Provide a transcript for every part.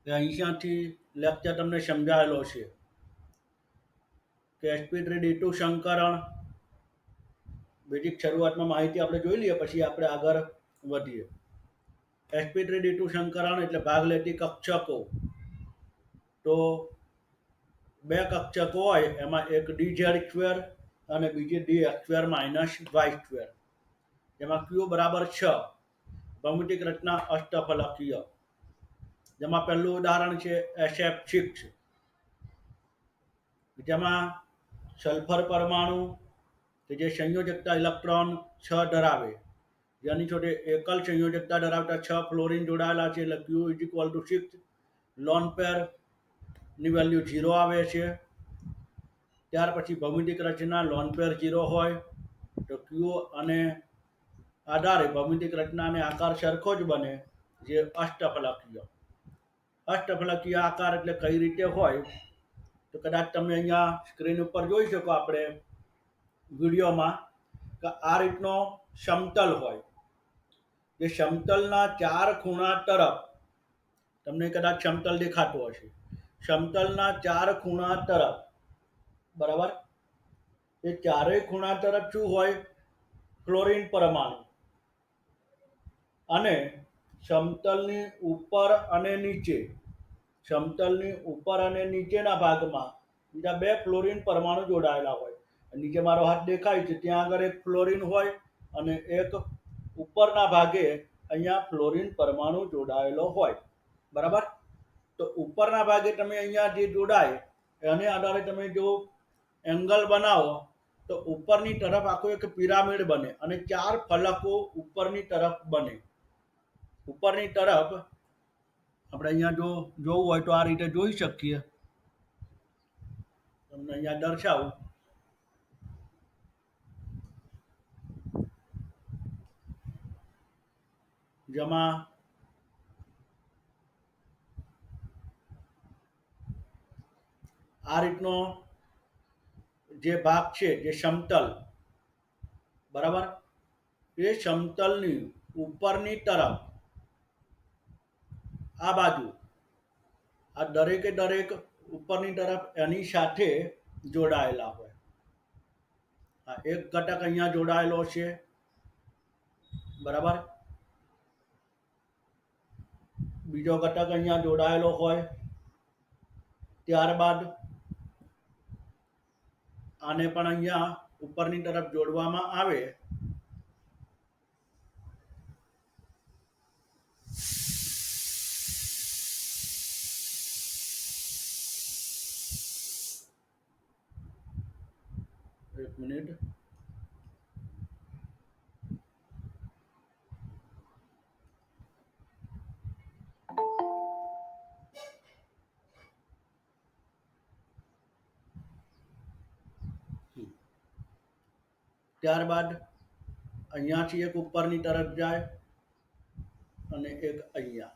એ અહીંયાથી લેક્ચર તમને સમજાયેલો છે કે sp3d2 સંકરણ બેઝિક શરૂઆતમાં માહિતી આપણે જોઈ લઈએ, પછી આપણે આગળ વધીએ. sp3d2 સંકરણ એટલે ભાગ લેતી કક્ષકો. તો બે કક્ષકો હોય એમાં એક dz² અને બીજી dx² માઇનસ y², જેમાં q બરાબર 6, ભૌમિતિક રચના અષ્ટફલકીય. જેમાં પહેલું ઉદાહરણ છે SF6, જેમાં સલ્ફર પરમાણુ કે જે સંયોજકતા ઇલેક્ટ્રોન 6 ધરાવે, જેની જોડે એકલ સંયોજકતા ધરાવતા 6 ફ્લોરિન જોડાયેલા છે, એટલે Q = 6, લોન પેર ની વેલ્યુ 0 આવે છે. ત્યાર પછી ભૌમિતિક રચના લોન પેર 0 હોય તો Q અને આધારે ભૌમિતિક રચના અને આકાર સરખો જ બને, જે અષ્ટફલકીય. અષ્ટફલકીય આકાર એટલે કઈ રીતે હોય તો કદાચ તમે અહીંયા સ્ક્રીન ઉપર જોઈ શકો આપણે વિડીયોમાં કે આ રીતનો સમતલ હોય, જે સમતલના 4 ખૂણા તરફ તમને કદાચ સમતલ દેખાતું હશે. સમતલના 4 ખૂણા તરફ, બરાબર, એ ચારેય ખૂણા તરફ શું હોય? ક્લોરીન પરમાણુ. અને સમતલની ઉપર અને નીચે, સમતલની ઉપર અને નીચેના ભાગમાં બીજા 2 ફ્લોરિન પરમાણુ જોડાયેલા હોય. નીચે મારો હાથ દેખાય છે ત્યાં આગળ એક ફ્લોરિન હોય અને એક ઉપરના ભાગે અહીંયા ફ્લોરિન પરમાણુ જોડાયેલો હોય, બરાબર. તો ઉપરના ભાગે તમે અહીંયા જે જોડાય એને આધારે તમે જો એંગલ બનાવો તો ઉપરની તરફ આખો એક પિરામિડ બને અને 4 ફલકો ઉપરની તરફ બને. ઉપરની તરફ આપણે અહીંયા જો જોવું હોય તો આ રીતે જોઈ શકીએ. તમને અહીંયા દર્શાવું. જેમાં આ રીતનો જે ભાગ છે, જે સમતલ, બરાબર, એ સમતલની ઉપરની તરફ આ બાજુ આ દરેકે દરેક ઉપરની તરફ એની સાથે જોડાયેલા હોય. આ એક ઘટક અહીંયા જોડાયેલો છે, બરાબર, બીજો ઘટક અહીંયા જોડાયેલો હોય. ત્યારબાદ આને પણ અહીંયા ઉપરની તરફ જોડવામાં આવે. એક મિનિટ. ત્યારબાદ અહીંયાથી એક ઉપરની તરફ જાય અને એક અહીંયા,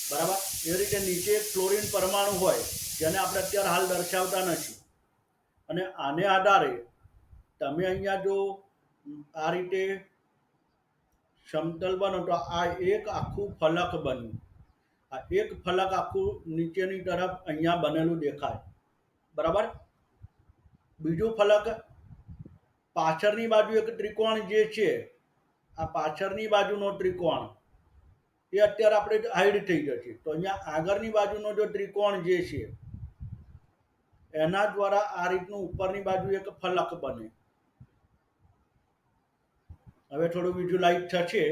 બરાબર. એ રીતે નીચે એક ફ્લોરિન પરમાણુ હોય જેને આપણે અત્યારે હાલ દર્શાવતા નથી, અને આને આધારે તમે અહીંયા જો આ રીતે સમતલ બનો તો આ એક આખું ફલક બન્યું. આ એક ફલક આખું નીચેની તરફ અહીંયા બનેલું દેખાય, બરાબર. બીજું ફલક પાછળની બાજુ એક ત્રિકોણ જે છે, આ પાછળની બાજુનો ત્રિકોણ એ અત્યારે આપણે હાઈડ થઈ જશે. તો અહીંયા આગળની બાજુનો જો ત્રિકોણ જે છે એના દ્વારા આ રીતનું ઉપરની બાજુ એક ફલક બને. હવે થોડું વિઝ્યુલાઇઝ થશે,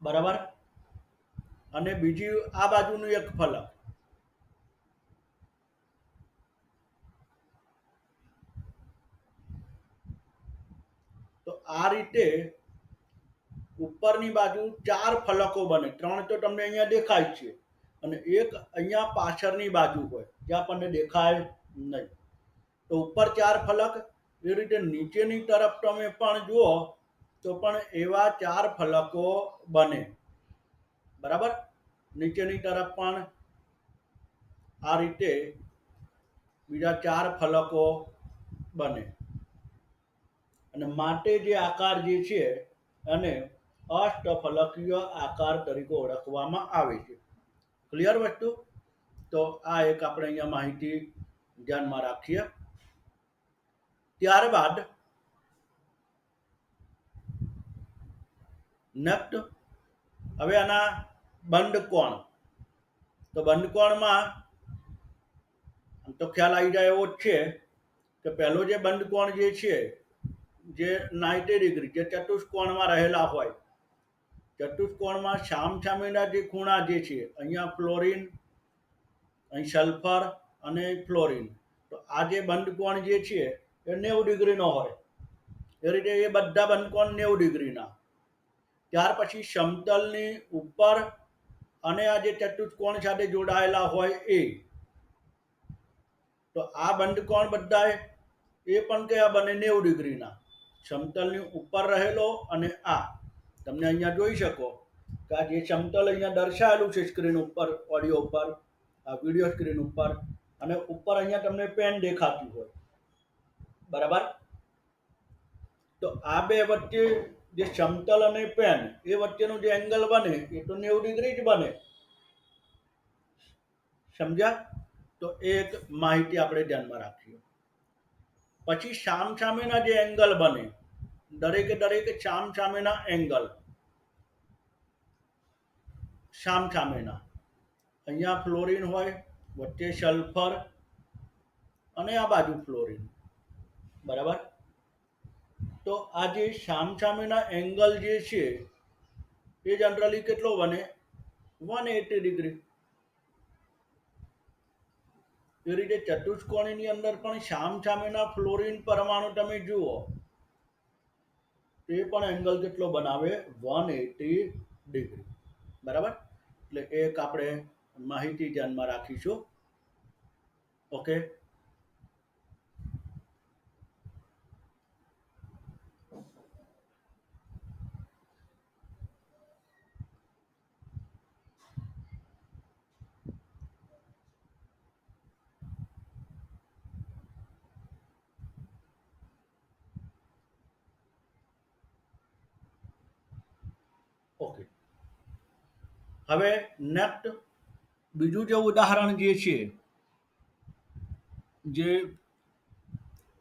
બરાબર. અને બીજી આ બાજુનું એક ફલક, તો આ રીતે ઉપરની બાજુ 4 ફલકો બને. 3 તો તમને અહીંયા દેખાય છે અને એક અહીંયા પાછળની બાજુ હોય જે આપણને દેખાય નહીં. તો ઉપર 4 ફલક, એ રીતે નીચેની તરફ તમે પણ જુઓ તો પણ એવા 4 ફલકો બને, બરાબર. નીચેની તરફ પણ આ રીતે બીજા 4 ફલકો બને. અને માટે જે આકાર જે છે અને અષ્ટફલકીય આકાર તરીકે ઓળખવામાં આવે છે. ક્લિયર વસ્તુ? તો આ એક આપણે અહીંયા માહિતી ધ્યાનમાં રાખીએ. ત્યારબાદ નેક્સ્ટ હવે આના બંધકોણ. તો બંધકોણમાં તો ખ્યાલ આવી જાય એવો જ છે કે પહેલો જે બંધકોણ જે છે જે 90 ડિગ્રી જે ચતુષ્કોણમાં રહેલા હોય, ચતુષ્કોણમાં સામસામેના જે ખૂણા જે છે, અહીંયા ફ્લોરિન, અહીં સલ્ફર અને ફ્લોરિન, તો આ જે બંધકોણ જે છે એ 90 ડિગ્રીનો હોય. એ રીતે એ બધા બંધકોણ 90 ડિગ્રીના. ત્યાર પછી સમતલની ઉપર અને આ જે ચતુષ્કોણ સાથે જોડાયેલા હોય એ, તો આ બંધકોણ બધા એ પણ કયા બને 90 ડિગ્રીના. સમતલની ઉપર રહેલો અને આ તમને અહીંયા જોઈ શકો કે આ જે સમતલ અહીંયા દર્શાવેલું છે સ્ક્રીન ઉપર, ઓડિયો ઉપર, આ વિડીયો સ્ક્રીન ઉપર, અને ઉપર અહીંયા તમને પેન દેખાતી હોય, બરાબર. તો આ બે વચ્ચે જે સમતલ અને પેન એ વચ્ચેનું જે એંગલ બને એ તો 90 ડિગ્રી જ બને. સમજ્યા? તો એક માહિતી આપણે ધ્યાનમાં રાખીએ. પછી સામસામેના જે એંગલ બને, દરેક સામસામેના એંગલ, સામસામેના, અહીંયા ફ્લોરિન હોય, વચ્ચે સલ્ફર અને આ બાજુ ફ્લોરિન, બરાબર. તો આ જે સામસામેના એંગલ જે છે એ જનરલી કેટલો બને? 180 ડિગ્રી. એ રીતે ચતુષ્કોણની અંદર પણ સામસામેના ફ્લોરિન પરમાણુ તમે જુઓ તે પણ એંગલ કેટલો બનાવે? 180 ડિગ્રી, બરાબર. એટલે એક આપણે માહિતી ધ્યાનમાં રાખીશું. ઓકે. ઓકે. હવે નેક્સ્ટ બીજું જે ઉદાહરણ જે છે જે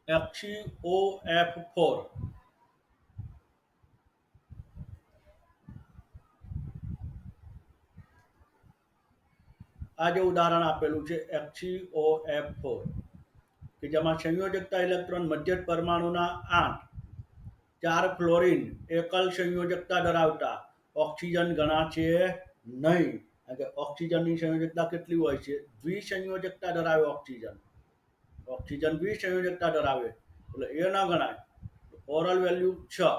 HCOF4, આ જે ઉદાહરણ આપેલું છે HCOF4 કે જેમાં સંયોજકતા ઇલેક્ટ્રોન મધ્યક પરમાણુના 8, 4 ફ્લોરિન એકલ સંયોજકતા ધરાવતા ઓક્સિજન ગણાશે નહીં. કારણ કે ઓક્સિજનની સંયોજકતા કેટલી હોય છે? દ્વિસંયોજકતા ધરાવે ઓક્સિજન. ઓક્સિજન દ્વિસંયોજકતા ધરાવે એટલે એ ન ગણાય. Oral value 6.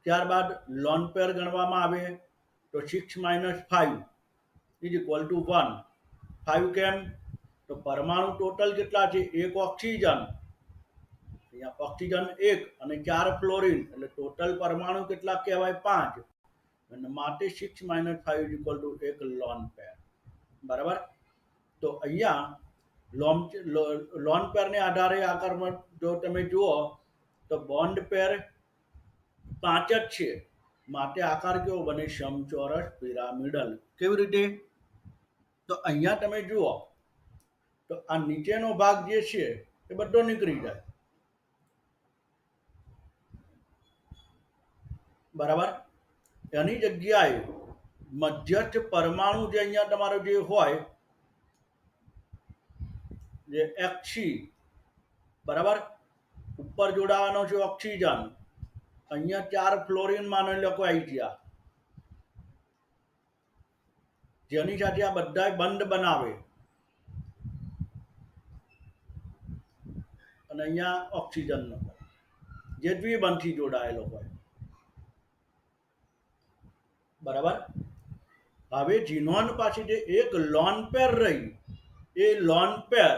ત્યારબાદ લોન પેર ગણવામાં આવે તો 6 - 5 = 1. 5 કેમ? તો પરમાણુ ટોટલ કેટલા છે? એક ઓક્સિજન, અહીંયા ઓક્સિજન 1 અને 4 ફ્લોરિન એટલે ટોટલ પરમાણુ કેટલા કહેવાય? 5. અને માટે 6 - 5 = એક લોન પેર, બરાબર. તો અહીંયા લોન પેરને આધારે આકારમાં જો તમે જુઓ તો બોન્ડ પેર 5 જ છે, માટે આકાર કેવો બને? સમચોરસ પિરામિડલ. કેવી રીતે? તો અહીંયા તમે જુઓ તો આ નીચેનો ભાગ જે છે એ બધો નીકળી જાય, બરાબર. એની જગ્યાએ મધ્યસ્થ પરમાણુ જે અહીંયા તમારો જે હોય જે એક્સી, બરાબર, ઉપર જોડાવાનો છે ઓક્સિજન, અહીંયા 4 ફ્લોરિન માની લો આવી ગયા, જેની સાથે આ બધા બંધ બનાવે, અને અહીંયા ઓક્સિજનનો જે દ્વિબંધથી જોડાયેલો હોય, બરાબર. હવે ઝીનોન પાસે જે એક લોન પેર રહી એ લોન પેર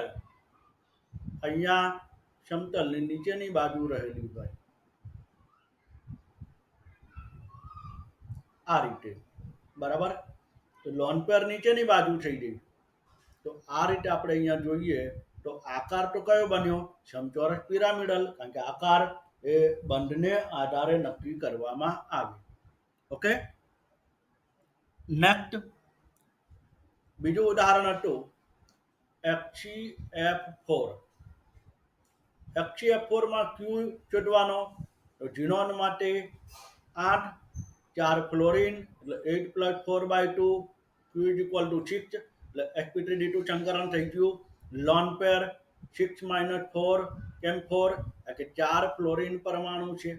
અહીંયા સમતલની નીચેની બાજુ રહેલી હોય, આ રીતે, બરાબર. તો લોન પેર નીચેની બાજુ થઈ ગઈ. તો આ રીતે આપણે અહીંયા જોઈએ તો આકાર તો કયો બન્યો? સમચોરસ પિરામિડલ. કારણ કે આકાર એ બંધને આધારે નક્કી કરવામાં આવે. ઓકે. નેક્સ્ટ બીજું ઉદાહરણ હતું HCF4. HCF4 માં ક્યુ શોધવાનો તો જીનોન માટે 8, 4 ફ્લોરિન એટલે 8 plus 4/2 Q is equal to 6 એટલે sp3d2 સંકરણ થઈ ગયું. લોન પેર 6 minus 4 કેમ 4 કે 4 ફ્લોરિન પરમાણુ છે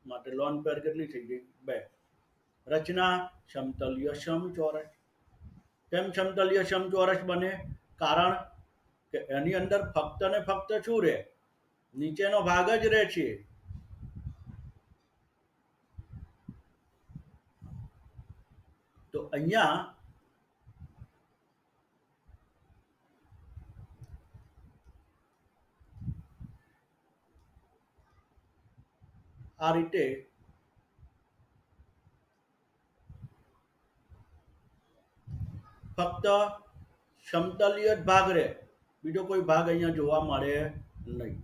માટે લોન પેર કેટલી થઈ ગઈ 2. રચના સમતલીય સમચોરસ. કેમ સમતલીય સમચોરસ બને? કારણ કે એની અંદર ફક્ત ને ફક્ત શું રહે? નીચેનો ભાગ જ રહે છે. તો અહીંયા આ રીતે ફક્ત સમતલીય જ ભાગ રહે, બીજો કોઈ ભાગ અહીંયા જોવા મળે નહીં.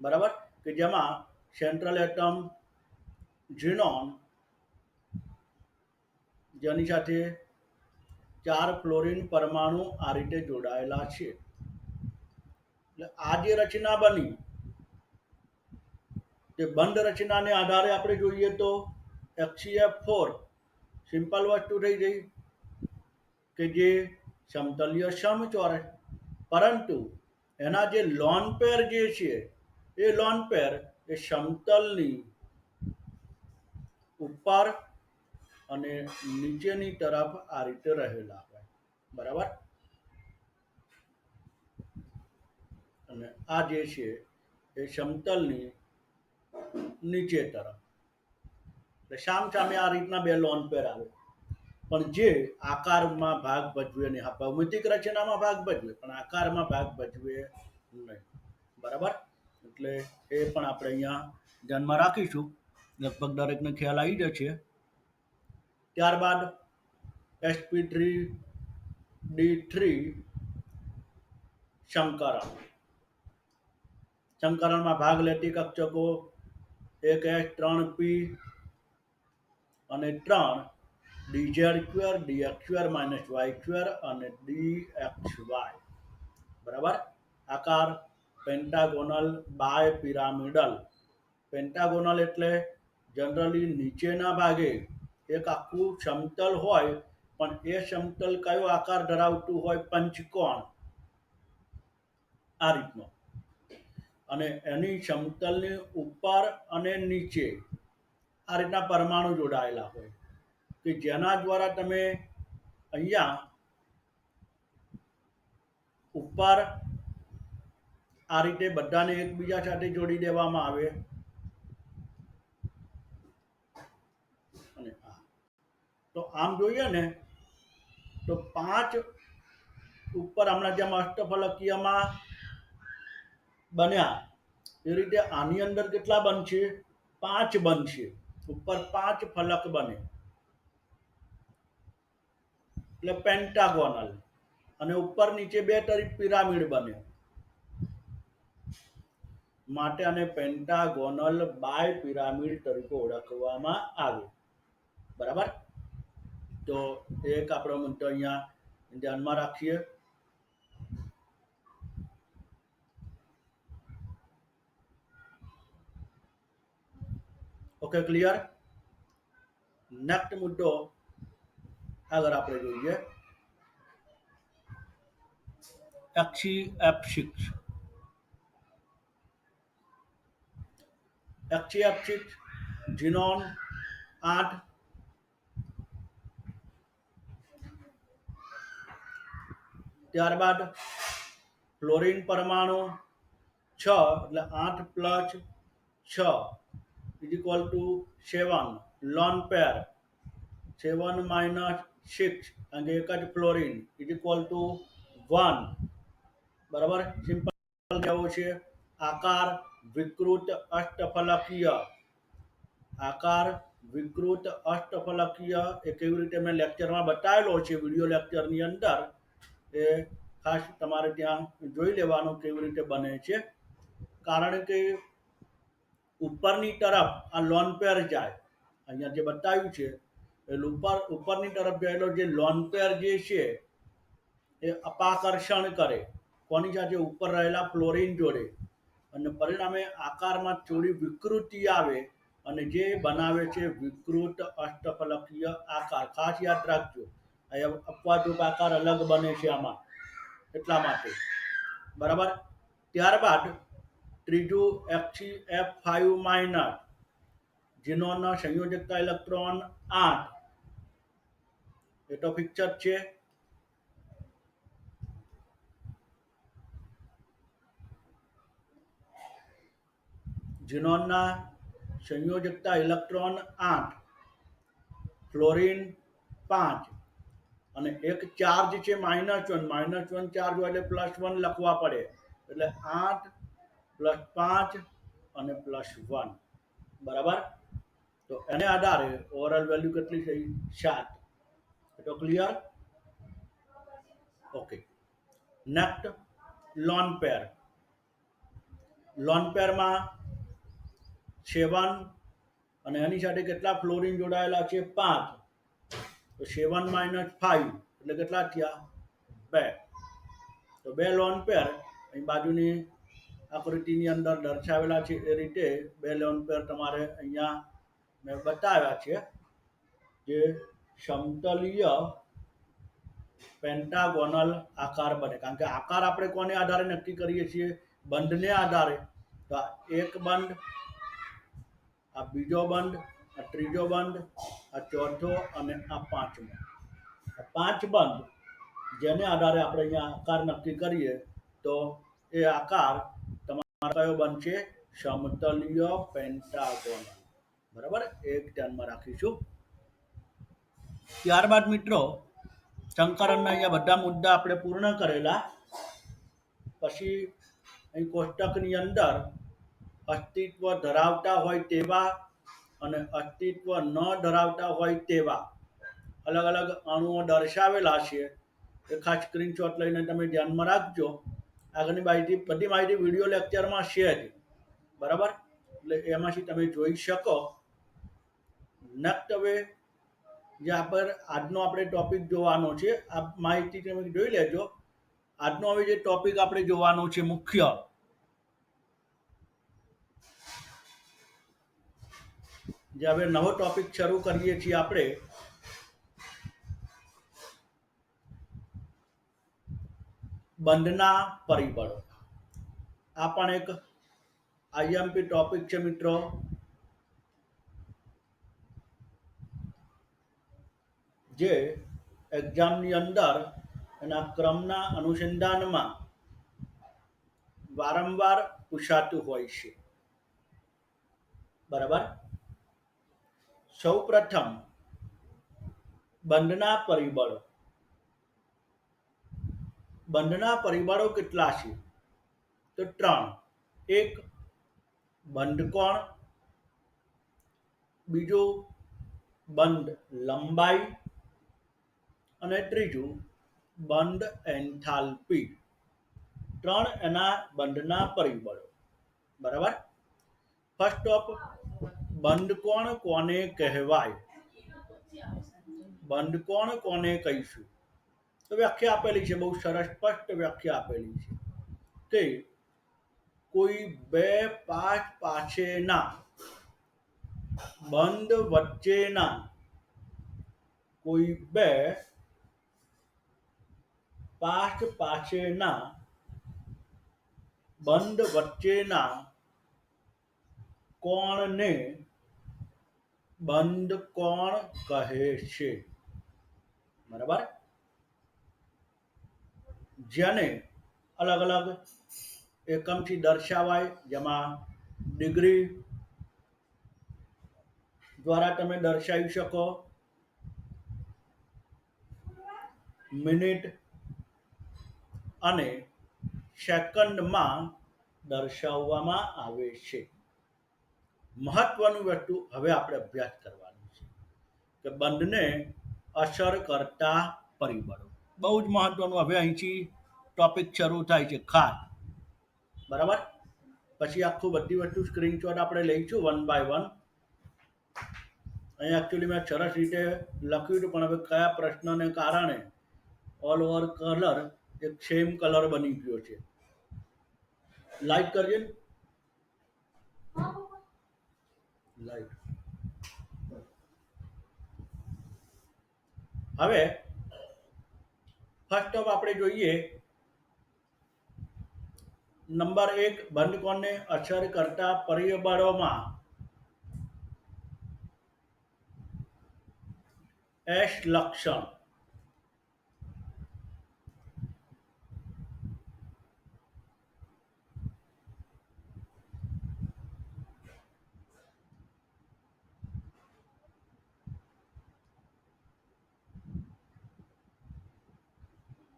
બરાબર? કે જેમાં સેન્ટ્રલ એટમ ઝીનોન જેની સાથે 4 ફ્લોરિન પરમાણુ આ રીતે જોડાયેલા છે. એટલે આ જે રચના બની તે બંધ રચનાને આધારે આપણે જોઈએ તો HCF4 સિમ્પલ વસ્તુ થઈ ગઈ કે જે સમતલીય સમચોરસ, પરંતુ એના જે લોન પેર જે છે એ લોન પેર એ સમતલની ઉપર અને નીચેની તરફ આ રીતે રહેલા હોય. બરાબર? અને આ જે છે એ સમતલની નીચે તરફ એટલે સામે આ રીતના બે લોન પેર આવે, પણ જે આકારમાં ભાગ ભજવે નહીં. આ ભૌમિતિક રચનામાં ભાગ ભજવે પણ આકારમાં ભાગ ભજવે નહીં. બરાબર? એટલે એ પણ આપણે અહીંયા ધ્યાનમાં રાખીશું. લગભગ દરેકને ખ્યાલ આવી જશે. ત્યારબાદ sp3d3 સંકરણ. સંકરણમાં ભાગ લેતી કક્ષકો 1s3p અને 3 dz2 dx2 y2 અને dxy. બરાબર? આકાર પેન્ટાગોનલ બાય પિરામિડલ. પેન્ટાગોનલ એટલે જનરલી નીચેના ભાગે એક આખું સમતલ હોય, પણ એ સમતલ કયો આકાર ધરાવતું હોય? પંચકોણ. આ રીતનો. અને એની સમતલની ઉપર અને નીચે આ રીતના પરમાણુ જોડાયેલા હોય કે જેના દ્વારા તમે અહીંયા ઉપર આ રીતે બધાને એકબીજા સાથે જોડી દેવામાં આવે. અને તો આમ જોઈએ ને તો 5 ઉપર હમણાં જેમ અષ્ટફલકીયમાં બન્યા એ રીતે આની અંદર કેટલા બનશે? 5 બનશે. ઉપર 5 ફલક બને એટલે પેન્ટાગોનલ, અને ઉપર નીચે 2 તરીકે પિરામિડ બને માટે આને પેન્ટાગોનલ બાય પિરામિડ તરીકે ઓળખવામાં આવે. બરાબર? તો એક આપણો મુદ્દો અહીંયા ધ્યાનમાં રાખીએ. Okay, clear? નેક્સ્ટ મુદ્દો આગળ આપણે જોઈએ HCF6. HCF6 ઝીનોન 8, ત્યારબાદ ફ્લોરિન પરમાણુ 6 એટલે 8 plus 6 is equal to 7. Lone pair 7 minus 6 અને એક જ ફ્લોરિન is equal to 1. બરાબર? સિમ્પલ કેવો છે? આકાર વિકૃત અષ્ટફલકીય. આકાર વિકૃત અષ્ટફલકીય એ કેવી રીતે મેં લેક્ચરમાં બતાવેલો છે, વિડિયો લેક્ચરની અંદર. એ ખાસ તમારે ત્યાં જોઈ લેવાનું કેવી રીતે બને છે. કારણ કે ઉપરની તરફ આ લોન પેર જાય અહીંયા જે બતાવ્યું છે એ ઉપરની તરફ ગયેલો જે લોન પેર જે છે એ અપાકર્ષણ કરે કોની સાથે ઉપર રહેલા ફ્લોરિન જોડે અને પરિણામે આકારમાં થોડી વિકૃતિ આવે અને જે બનાવે છે વિકૃત અષ્ટફલકીય આકાર. ખાસ યાદ રાખજો, અહીંયા અપવાદરૂપ આકાર અલગ બને છે આમાં, એટલા માટે. બરાબર. ત્યારબાદ ત્રીજું F5 માઇનસ, ઝીનોનના સંયોજકતા ઇલેક્ટ્રોન 8. એ તો પિક્ચર છે. ઝીનોનના સંયોજકતા ઇલેક્ટ્રોન 8, ફ્લોરિન 5 અને એક ચાર્જ છે -1 ચાર્જ હોય એટલે +1 લખવા પડે, એટલે 8 + 5 અને +1. બરાબર. તો એને આધારે ઓવરઓલ વેલ્યુ કેટલી થઈ? 7. તો clear? Okay. Next lone pair. Lone પેરમાં 7 અને એની સાથે કેટલા ફ્લોરિન જોડાયેલા છે? 5. તો 7 - 5 એટલે કેટલા થયા? 2. તો 2 લોન પેર અહીં બાજુની આકૃતિની અંદર દર્શાવેલા છે એ રીતે 2 લોન પેર તમારે અહીંયા મેં બતાવ્યા છે, જે સમતલીય પેન્ટાગોનલ આકાર બને. કારણ કે આકાર આપણે કોને આધારે નક્કી કરીએ છીએ? બંધને આધારે. તો એક બંધ, આ બીજો બંધ, આ ત્રીજો બંધ, આ ચોથો અને આ પાંચમો. આ 5 બંધ જેને આધારે આપણે અહીંયા આકાર નક્કી કરીએ તો એ આકાર તમારો કયો બનશે? સમતલીય પેન્ટાગોનલ. બરાબર, એક ધ્યાનમાં રાખીશું. ત્યારબાદ મિત્રો સંકરણના અહીંયા બધા મુદ્દા આપણે પૂર્ણ કરેલા. પછી અહીં કોષ્ટકની અંદર અસ્તિત્વ ધરાવતા હોય તેવા અને અસ્તિત્વ ન ધરાવતા હોય તેવા અલગ અલગ અણુઓ દર્શાવેલા છે. એ ખાસ સ્ક્રીનશોટ લઈને તમે ધ્યાનમાં રાખજો. આગળની માહિતી, બધી માહિતી વિડીયો લેક્ચરમાં છે જ. બરાબર, એટલે એમાંથી તમે જોઈ શકો. નેક્સ્ટ હવે જે આજનો આપણે ટોપિક જોવાનો છે, આ માહિતી તમે જોઈ લેજો. આજનો હવે જે ટોપિક આપણે જોવાનો છે મુખ્ય, જે હવે નવો ટોપિક શરૂ કરીએ છીએ આપણે, બંધના પરિબળો. આ પણ એક આઈએમપી ટોપિક છે મિત્રો. જે એક્ઝામની અંદર એના ક્રમના અનુસંધાનમાં વારંવાર પૂછાતું હોય છે. બરાબર. સૌ પ્રથમ બંધના પરિબળો. બંધના પરિબળો કેટલા છે? તો 3. એક બંધ કોણ, બીજું બંધ લંબાઈ અને ત્રીજું બંધ એન્થાલ્પી. 3 એના બંધના પરિબળો. બરાબર. ફર્સ્ટ ઓફ, બંધ કોણ કોને કહેવાય? બંધ કોણ કોને કહીશું? તો વ્યાખ્યા આપેલી છે, બહુ સરસ સ્પષ્ટ વ્યાખ્યા આપેલી છે કે કોઈ બે પાશ પાછેના બંધ વચ્ચેના, કોઈ બે પાશ પાછેના બંધ વચ્ચેના કોણને બંધ કોણ કહે છે. બરાબર. જેને અલગ અલગ એકમથી દર્શાવાય, જેમાં ડિગ્રી દ્વારા તમે દર્શાવી શકો, મિનિટ અને સેકન્ડમાં દર્શાવવામાં આવે છે. મહત્વનું વસ્તુ હવે આપણે અભ્યાસ કરવાનું છે કે બંધને અસર કરતા પરિબળો. બહુ જ મહત્વનું. હવે અહીંથી ટોપિક શરૂ થાય છે ખાસ. બરાબર. પછી આખું બધી વસ્તુ સ્ક્રીનશોટ આપણે લઈશું 1 by 1. અહીં એકચ્યુઅલી મેં સરસ રીતે લખ્યું હતું પણ હવે કયા પ્રશ્નને કારણે ઓલ ઓવર કલર એક સેમ કલર બની ગયો છે. લાઈટ કરજે ને. લાઈટ. હવે ફર્સ્ટ ઓફ આપણે જોઈએ નંબર 1 બંધકોણને અસર કરતા પરિબળોમાં એસ લક્ષણ.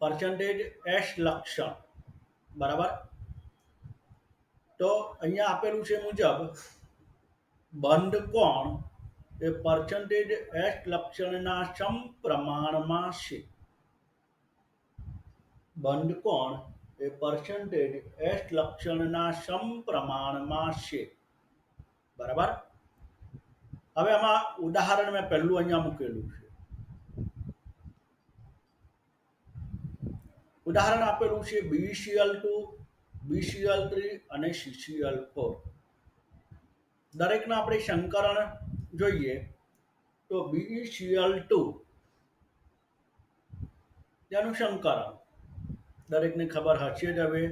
પર્સન્ટેજ એસ લક્ષણ બરાબર. તો અહીંયા આપેલું છે મુજબ બંધકોણ એ પર્સન્ટેજ એસ લક્ષણના સમપ્રમાણમાં છે. બંધકોણ એ પર્સન્ટેજ એસ લક્ષણના સમપ્રમાણમાં છે બરાબર. હવે આમાં ઉદાહરણ મેં પહેલું અહીંયા મૂકેલું છે. ઉદાહરણ આપેલું છે BCl2, BCl3 અને CCl4. દરેકના આપણે સંકરણ જોઈએ તો BeCl2 તેનું સંકરણ દરેકને ખબર હશે જ હવે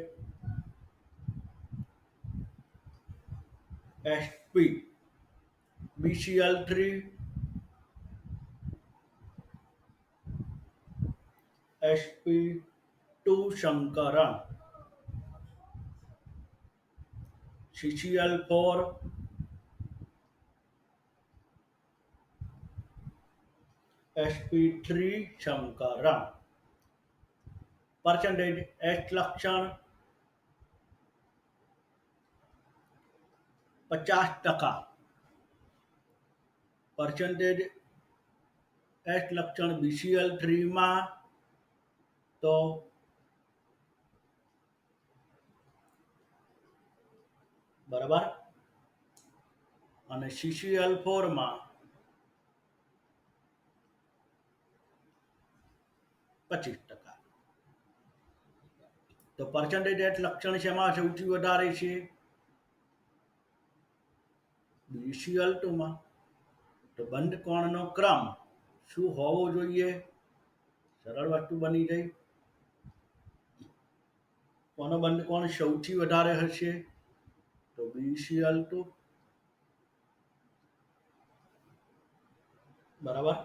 Sp. BCl3 Sp2 સંકરણ, CCl4 Sp3 સંકરણ. પર્સન્ટેજ એસ લક્ષણ 50%. પર્સન્ટેજ એસ લક્ષણ BCl3 માં તો બરાબર અને CCl4 માં 25%. તો પર્સન્ટેજ એસ લક્ષણ શેમાં સૌથી વધારે છે? BCl2 માં. તો બંધકોણનો ક્રમ શું હોવો જોઈએ? સરળ વસ્તુ બની ગઈ. કોનો બંધકોણ સૌથી વધારે હશે? તો BCl2 બરાબર.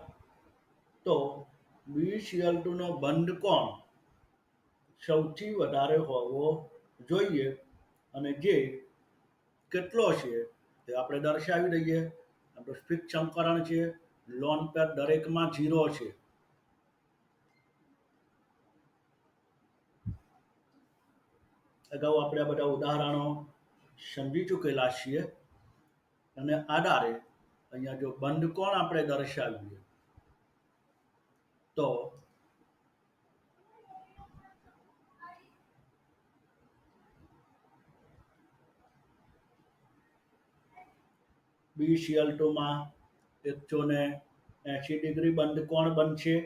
તો BCl2 નો બંધકોણ સૌથી વધારે હોવો જોઈએ અને જે કેટલો છે તે આપણે દર્શાવી દઈએ. આપણું ફિક્સ સંકરણ છે, લોન પેર દરેકમાં 0 છે. અગાઉ આપણે આ બધા ઉદાહરણો સમજી ચૂકેલા છીએ અને આધારે અહીંયા જો બંધકોણ આપણે દર્શાવીએ તો BCl2 માં 180 ડિગ્રી બંધકોણ બનશે.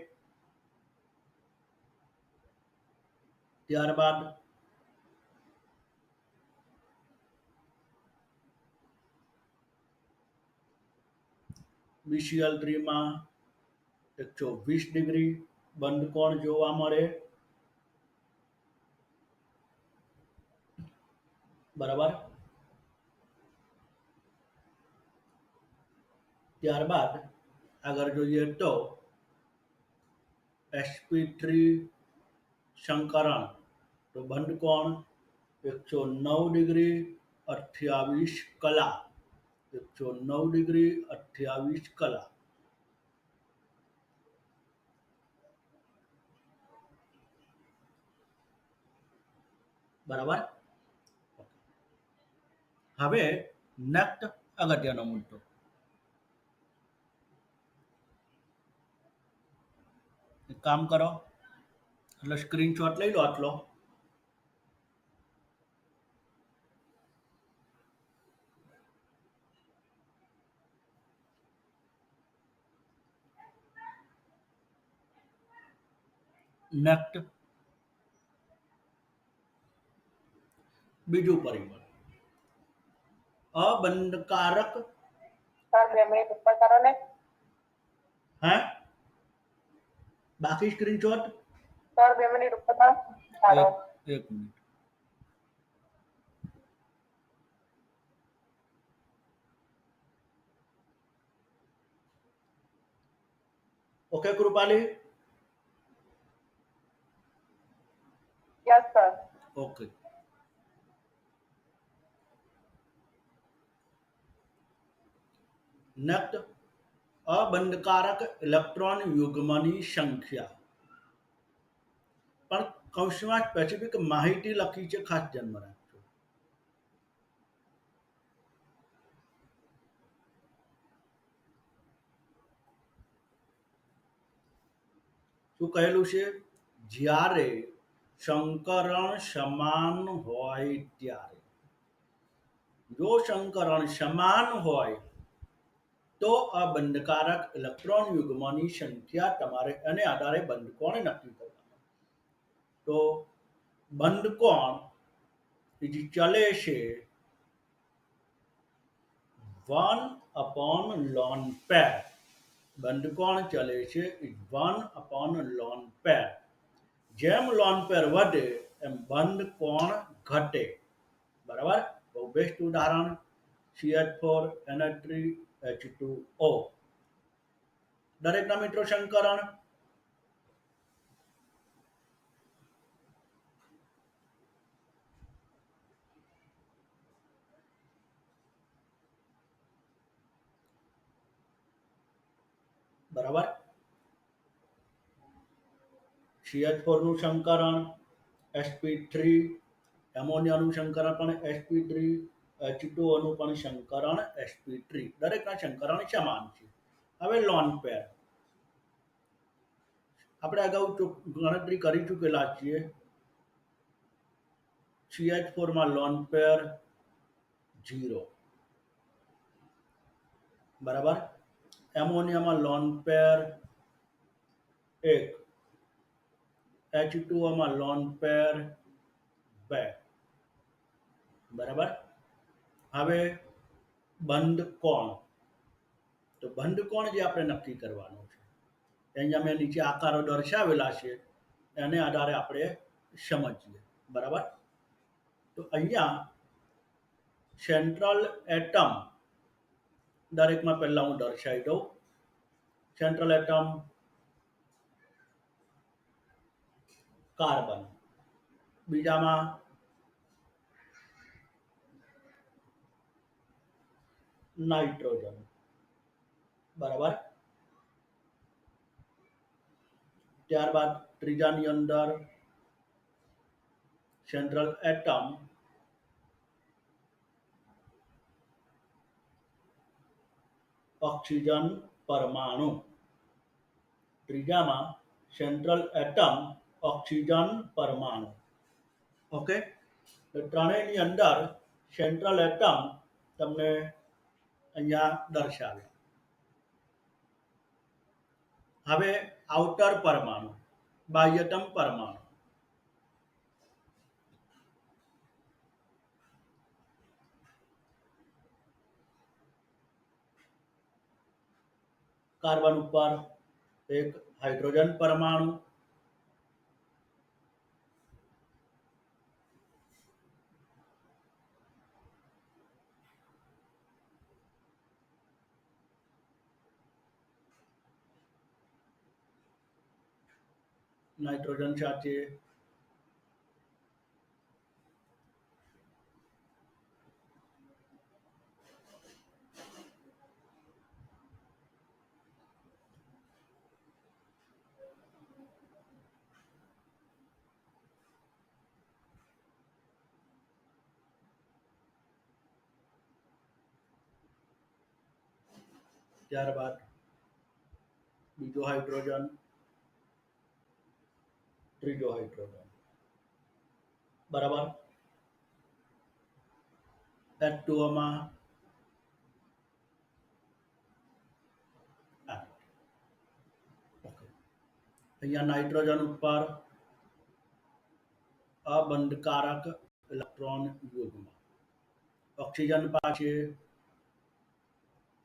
ત્યારબાદ BCl3 માં 120 ડિગ્રી બંધકોણ જોવા મળે બરાબર. ત્યારબાદ આગળ જોઈએ તો Sp3 સંકરણ તો બંધકોણ 109 ડિગ્રી 28 કલા. 109 ડિગ્રી 28 કલા. બરાબર. હવે નેક્સ્ટ અગત્યનો મુદ્દો. એક કામ કરો, એટલે સ્ક્રીનશોટ લઈ લો આટલો. નેક્સ્ટ બીજું પરિબળ અબંધકારક સર 2 મિનિટ ઉપર કરો ને. હે બાકી સ્ક્રીનશોટ સર 2 મિનિટ ઉપર કરો. હાલો. એક minute okay Krupali yes sir. Okay next અબંધકારક ઇલેક્ટ્રોન યુગ્મની સંખ્યા પણ કૌંસમાં સ્પેસિફિક માહિતી લખી છે ખાસ ધ્યાનમાં રાખજો શું કહેલું છે જ્યારે સંકરણ સમાન હોય ત્યારે જો સંકરણ સમાન હોય તો અબંધકારક ઇલેક્ટ્રોન યુગ્મની સંખ્યા તમારે એને આધારે બંધકોણ નક્કી કરવાનો તો બંધકોણ જે ચલે છે 1 લોન પેર બંધકોણ ચલે છે 1 લોન પેર જેમ લોન પેર વધે એમ બંધકોણ ઘટે બરાબર તો બેસ્ટ ઉદાહરણ CH4 NH3 H2O દરેકના મિત્રો સંકરણ બરાબર CH4 નું સંકરણ sp3 એમોનિયાનું સંકરણ પણ sp3 H2O નું પણ સંકરણ sp3 દરેકના સંકરણ સમાન છે હવે લોન પેર આપણે અગાઉ ગણતરી કરી ચૂકેલા છીએ CH4 માં લોન પેર 0 બરાબર એમોનિયામાં લોન પેર 1 H2O માં લોન પેર 2 બરાબર હવે બંધ કોણ તો બંધ કોણ જે આપણે નક્કી કરવાનું છે અહીંયા મેં નીચે આકારો દર્શાવેલા છે એને આધારે આપણે સમજીએ બરાબર તો અહીંયા સેન્ટ્રલ એટમ દરેકમાં પહેલા હું દર્શાવી દઉં સેન્ટ્રલ એટમ કાર્બન બીજામાં નાઇટ્રોજન બરાબર ત્યારબાદ ત્રીજાની અંદર સેન્ટ્રલ એટમ ઓક્સિજન પરમાણુ ત્રીજામાં સેન્ટ્રલ એટમ ઓક્સિજન પરમાણુ ઓકે તો ત્રણેયની અંદર સેન્ટ્રલ એટમ તમને અહીંયા દર્શાવ્યા હવે આઉટર પરમાણુ બાહ્યતમ પરમાણુ કાર્બન ઉપર એક હાઇડ્રોજન પરમાણુ નાઇટ્રોજન સાથે ત્યારબાદ બીજો હાઇડ્રોજન ત્રીજો હાઇડ્રોજન બરાબર H2O માં અહીંયા નાઇટ્રોજન ઉપર અબંધકારક ઇલેક્ટ્રોન યુગ્મ. ઓક્સિજન પાસે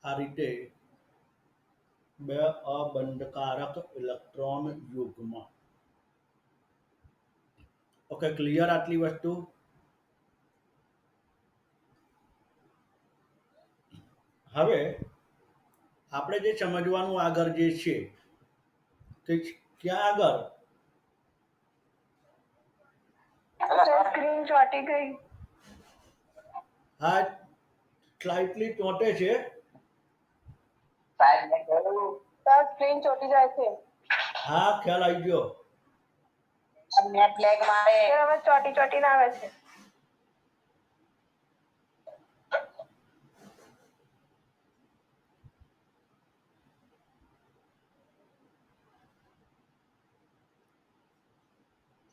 આ રીતે બે અબંધકારક ઇલેક્ટ્રોન યુગ્મ. ઓકે, ક્લિયર આટલી વસ્તુ? હવે આપણે જે સમજવાનું આગળ જે છે કે ક્યાં આગળ સર સ્ક્રીન ચોટી ગઈ. આ સ્લાઇટલી ચોંટે છે. સર સ્ક્રીન ચોટી જાય છે. હા, ખ્યાલ આવી ગયો. નેટ લેગ મારે. સર હવે ચોટી ચોટીને આવે છે.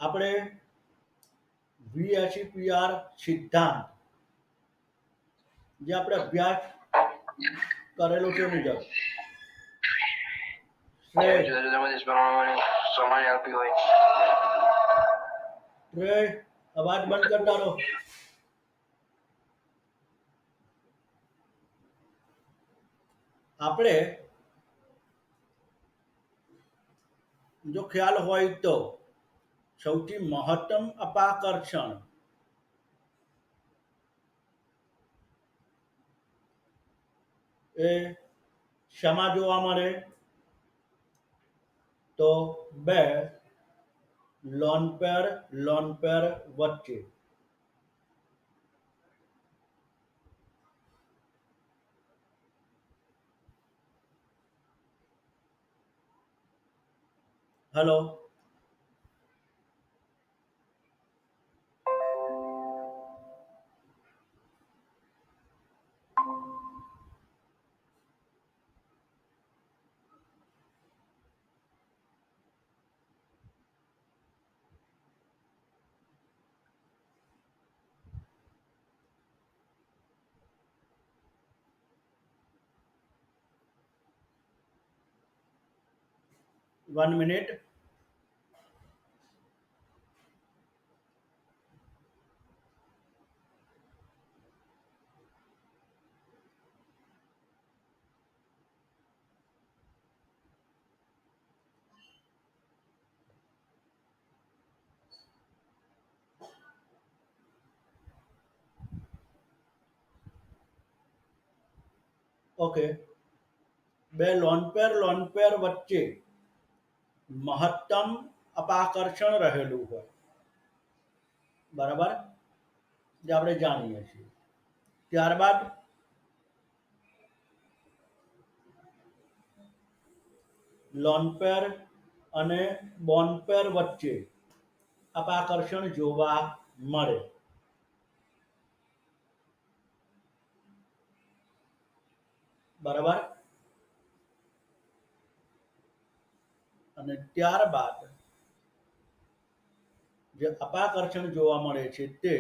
આપણે VSEPR સિદ્ધાંત જે આપણે અભ્યાસ કરેલો છે મુજબ અવાજ બંધ કરતા રહો. આપણે જો ખ્યાલ હોય તો સૌથી મહત્તમ અપાકર્ષણ એ શેમાં જોવા મળે? તો બે લોન પેર વચ્ચે. Hello, one minute. ઓકે, બે લોન પેર વચ્ચે મહત્તમ અપાકર્ષણ રહેલું હોય, બરાબર, જે આપણે જાણીએ છીએ. ત્યારબાદ લોન પેર અને બોન પેર વચ્ચે અપાકર્ષણ જોવા મળે. બરાબર, અને ત્યારબાદ જે અપાકર્ષણ જોવા મળે છે તે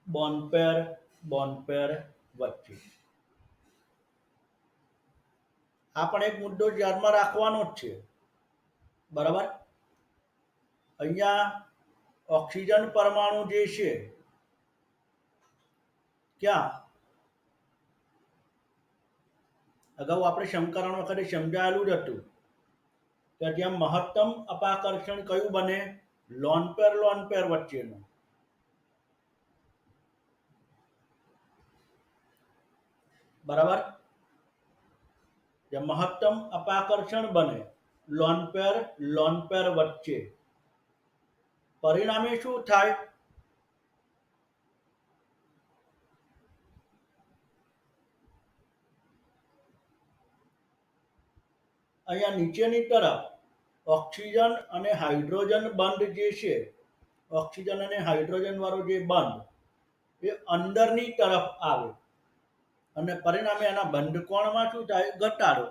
બોન પેર વચ્ચે. આ પણ એક મુદ્દો ધ્યાનમાં રાખવાનો જ છે. બરાબર, અહીંયા ઓક્સિજન પરમાણુ જે છે ક્યાં અગાઉ આપણે સમીકરણ વખતે સમજાયેલું જ હતું કે જ્યાં મહત્તમ અપાકર્ષણ કયું બને? લોન પેર વચ્ચેનું. બરાબર, જ્યાં મહત્તમ અપાકર્ષણ બને લોન પેર વચ્ચે. પરિણામે શું થાય? અહીંયા નીચેની તરફ ઓક્સિજન અને હાઇડ્રોજન બંધ જે છે, ઓક્સિજન અને હાઇડ્રોજન વાળો જે બંધ એ અંદરની તરફ આવે અને પરિણામે એના બંધકોણમાં શું થાય? ઘટાડો.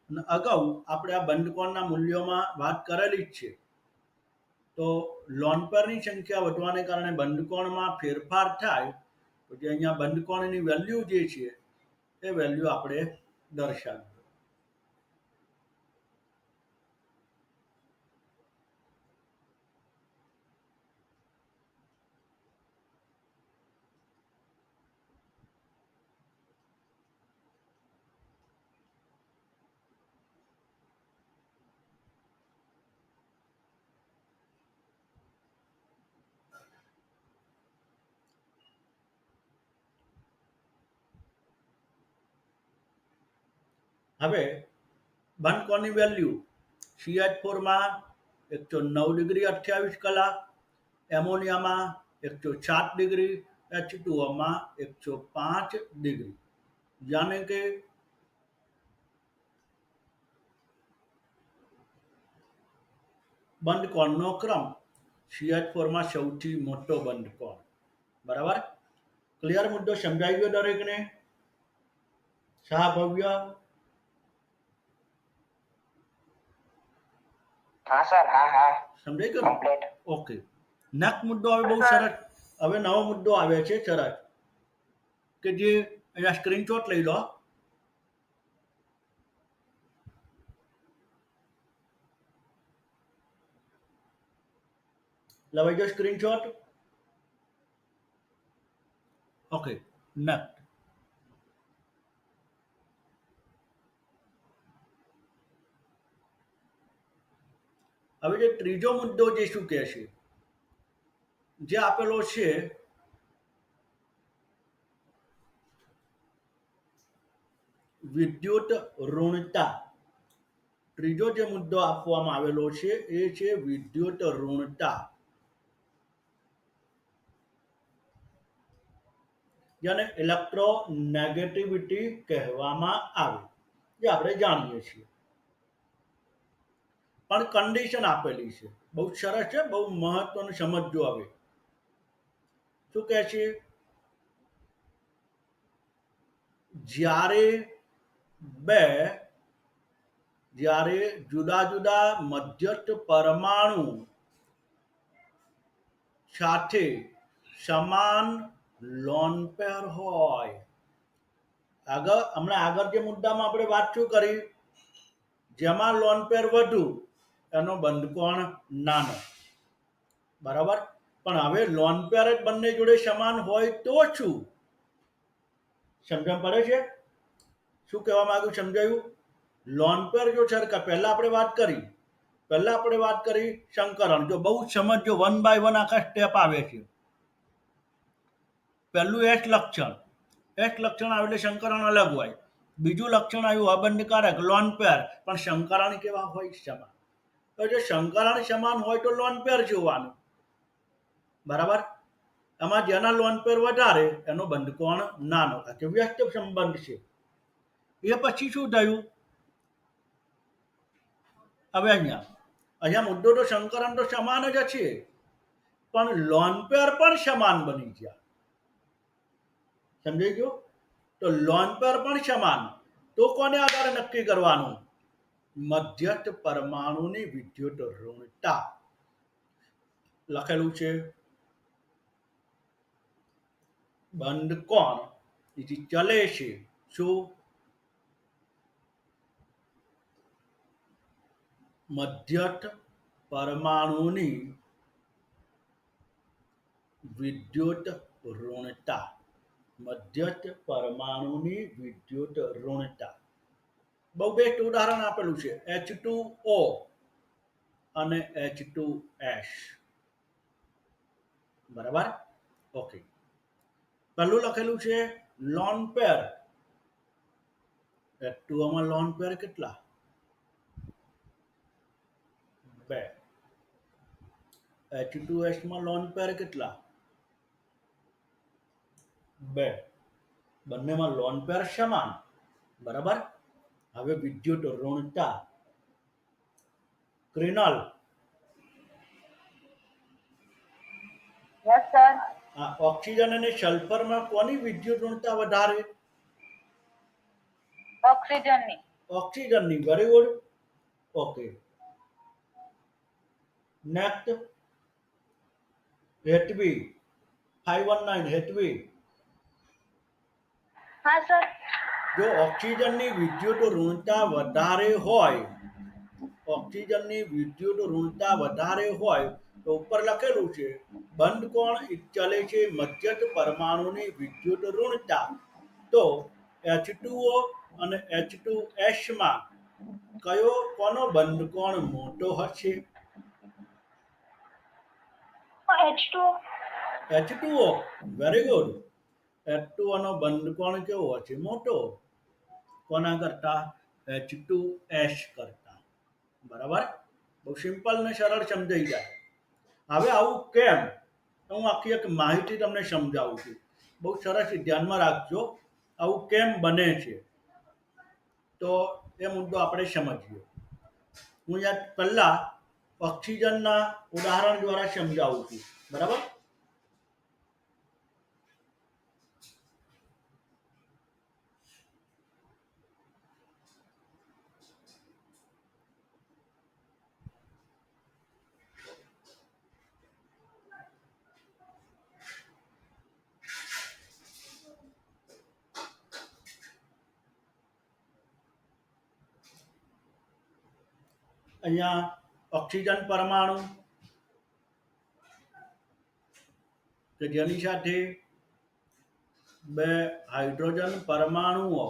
અને અગાઉ આપણે આ બંધકોણના મૂલ્યોમાં વાત કરેલી જ છે. તો લોન પેરની સંખ્યા વધવાને કારણે બંધકોણમાં ફેરફાર થાય તો જે અહીંયા બંધકોણની વેલ્યુ જે છે એ વેલ્યુ આપણે દર્શાવ્યું. હવે બંધ કોની વેલ્યુ CH4 માં 109 ડિગ્રી 28 કલાક, એમોનિયામાં 107 ડિગ્રી, H2O માં 105 ડિગ્રી. यानी કે બંધ કોણનો ક્રમ CH4 માં સૌથી મોટો બંધ કોણ. બરાબર, ક્લિયર મુદ્દો સમજાઈ ગયો દરેકને? શાહ ભવ્ય? हाँ सर हाँ हाँ સમજાઈ ગયો? Complete okay. નેક્સ્ટ મુદ્દો હવે બહુ સરસ, હવે નવો મુદ્દો આવે છે સરસ, કે જે અહીંયા સ્ક્રીનશોટ લઈ લો. લવાઈ ગયો સ્ક્રીનશોટ? ઓકે. નેક્સ્ટ હવે જે ત્રીજો મુદ્દો જે શું કહે છે, જે આપેલો છે વિદ્યુત ઋણતા. ત્રીજો જે મુદ્દો આપવામાં આવેલો છે એ છે વિદ્યુત ઋણતા, જેને ઇલેક્ટ્રોનેગેટિવિટી કહેવામાં આવે, જે આપણે જાણીએ છીએ. પણ કન્ડિશન આપેલી છે, બહુ સરસ છે, બહુ મહત્વનું સમજજો. હવે શું કહે છે, જ્યારે જુદા જુદા મધ્યસ્થ પરમાણુ સાથે સમાન લોન પેર હોય. હમણાં આગળ જે મુદ્દામાં આપણે વાત શું કરી, જેમાં લોન પેર વધુ એનો બંધકોણ નાનો. બરાબર, પણ હવે લોન પેર જ બંને જોડે સમાન હોય તો શું સમજણ પડે છે? શું કહેવા માંગ્યું, સમજાયું? લોન પેર જો સરખા, પહેલા આપણે વાત કરી સંકરણ. જો બહુ સમજો, 1 by 1 આખા સ્ટેપ આવે છે. પહેલું એસ લક્ષણ આવે એટલે સંકરણ અલગ હોય. બીજું લક્ષણ આવ્યું અબંધકારક, લોન પેર, પણ સંકરણ કેવા હોય? સમાન. તો જો સંકરણ સમાન હોય તો લોન પેર જોવાનું. બરાબર, એમાં જેના લોન પેર વધારે એનો બંધકોણ નાનો, કે વ્યસ્ત સંબંધ છે. એ પછી શું થયું, હવે અહીંયા મુદ્દો તો સંકરણ તો સમાન જ છે, પણ લોન પેર પણ સમાન બની ગયા. સમજાઈ ગયું? તો લોન પેર પણ સમાન, તો કોને આધારે નક્કી કરવાનું? મધ્યસ્થ પરમાણુની વિદ્યુત ઋણતા. લખેલું છે બંધ કોણ ચલે છે શું? મધ્યસ્થ પરમાણુની વિદ્યુત ઋણતા. મધ્યસ્થ પરમાણુની વિદ્યુત ઋણતા. બહુ બેસ્ટ ઉદાહરણ આપેલું છે, H2O અને H2S. બરાબર, ઓકે. પહેલું લખેલું છે લોન પેર. H2O માં લોન પેર કેટલા? 2. H2S માં લોન પેર કેટલા? 2. બંનેમાં લોન પેર સમાન. બરાબર, હવે વિદ્યુત ઋણતા. ક્રિનલ, यस सर ઓક્સિજન અને સલ્ફરમાં કોની વિદ્યુત ઋણતા વધારે? ऑक्सीजन ઓક્સિજનની. Very good, okay. Next Hetvi, 519 Hetvi. हाँ सर જો ઓક્સિજનની વિદ્યુત ઋણતા વધારે હોય, ઓક્સિજનની વિદ્યુત ઋણતા વધારે હોય તો ઉપર લખેલું છે બંધ કોણ ચલે છે મધ્યસ્થ પરમાણુની વિદ્યુત ઋણતા. તો H2O અને H2S માં કોનો બંધ કોણ મોટો હશે? H2O. H2O. Very good. H2O નો બંધ કોણ કેવો હશે? મોટો. કોના કરતા? H2S કરતા. બરાબર? બહુ સિમ્પલ ને સરળ સમજાઈ જાય. હવે આવું કેમ? હું આખી એક માહિતી તમને સમજાવું છું. બહુ સરસ ધ્યાનમાં રાખજો. આવું કેમ બને છે? તો એ મુદ્દો આપણે સમજીએ. હું યાદ પહેલા ઓક્સિજનના ઉદાહરણ દ્વારા સમજાવું છું. બરાબર? અહીંયા ઓક્સિજન પરમાણુ કે જેની સાથે બે હાઇડ્રોજન પરમાણુઓ,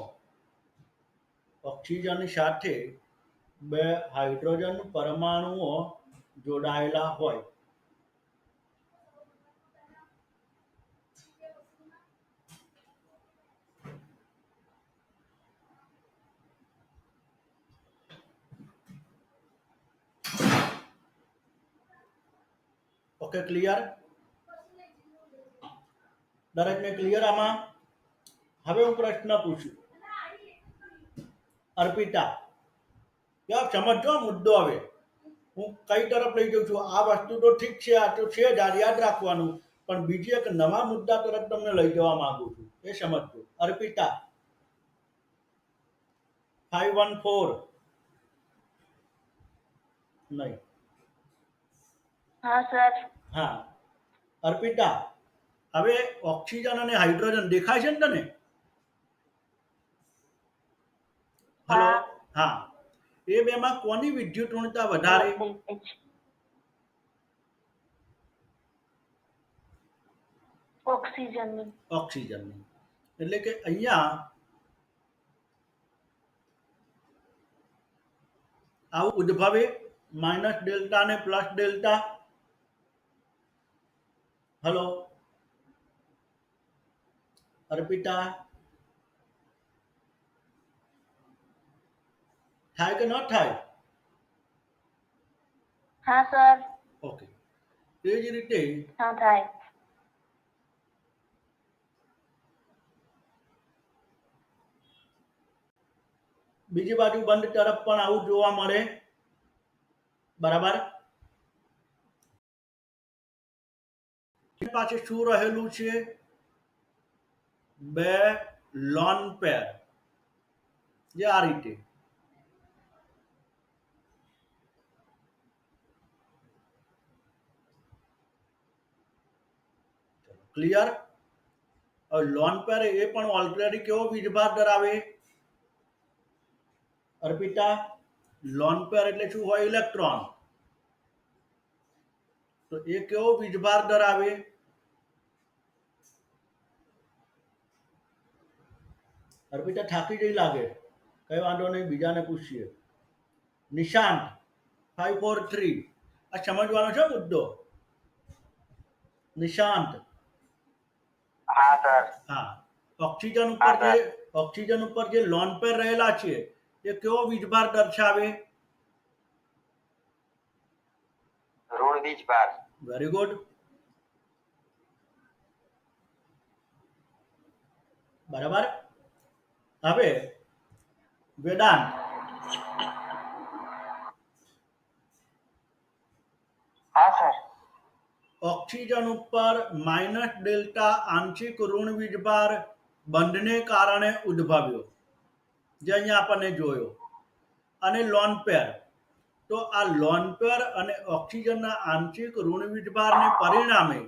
ઓક્સિજન સાથે બે હાઇડ્રોજન પરમાણુઓ જોડાયેલા હોય. Okay, clear? દરેકને ક્લિયર આમાં? હવે હું પ્રશ્ન પૂછું. અર્પિતા, યાર સમજો મુદ્દો. હવે હું કઈ તરફ લઈ જઉં છું? આ વસ્તુ તો ઠીક છે, આ તો છે જ, આ યાદ રાખવાનું, પણ બીજી એક નવા મુદ્દા તરફ તમને લઈ જવા માંગુ છું. એ સમજજો. અર્પિતા, 514 નહીં. હા સર. હા અર્પિતા, હવે ઓક્સિજન અને હાઇડ્રોજન દેખાય છે ને તને? હલો. હા, એ બેમાં કોની વિદ્યુત ઋણતા વધારે? ઓક્સિજનની. ઓક્સિજનની. એટલે કે અહીંયા આવું ઉદ્ભવે માઇનસ ડેલ્ટા અને પ્લસ ડેલ્ટા. હલો અર્પિતા, થાય કે ન થાય? હા સર. ઓકે, એ જ રીતે હા થાય. બીજી બાજુ બંધ તરફ પણ આવું જોવા મળે. બરાબર? પાસે શું રહેલું છે? બે લોન પેર, જે આ રીતે. ક્લિયર? હવે લોન પેર એ પણ ઓલરેડી કેવો વીજભાર ધરાવે? અર્પિતા, લોન પેર એટલે શું હોય? ઇલેક્ટ્રોન. તો એ કેવો વીજભાર ધરાવે? અર્પિતા થાકી જઈ લાગે. કઈ વાંધો નહીં, બીજાને પૂછીએ. નિશાંત, 543. આ સમજવાનો છે મુદ્દો? નિશાંત. હા સર. હા, ઓક્સિજન ઉપર જે લોન પેર રહેલા છે એ કેવો વીજભાર દર્શાવે? ઋણ વીજભાર. Very good. બરાબર. હવે વેદાંત, હા સર. ઓક્સિજન ઉપર માઇનસ ડેલ્ટા આંશિક ઋણ વીજભાર બંધને કારણે ઉદ્ભવ્યો, જે અહીંયા આપણને જોયો. અને લોન પેર, તો આ લોન પેર અને ઓક્સિજનના આંશિક ઋણ વીજભારને પરિણામે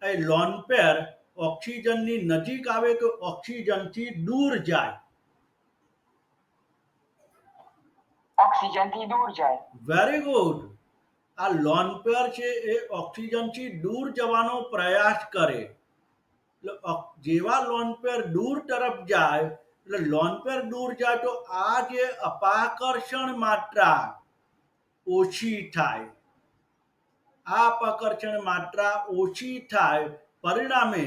એ લોન પેર ઓક્સિજનની નજીક આવે કે ઓક્સિજનથી દૂર જાય, ઓક્સિજનથી દૂર જાય. Very good. આ લોન પેર છે એ ઓક્સિજનથી દૂર જવાનો પ્રયાસ કરે. એટલે જેવા લોન પેર દૂર તરફ જાય એટલે લોન પેર દૂર જાય તો આ જે અપાકર્ષણ માત્રા ઓછી થાય. આ અપાકર્ષણ માત્રા ઓછી થાય પરિણામે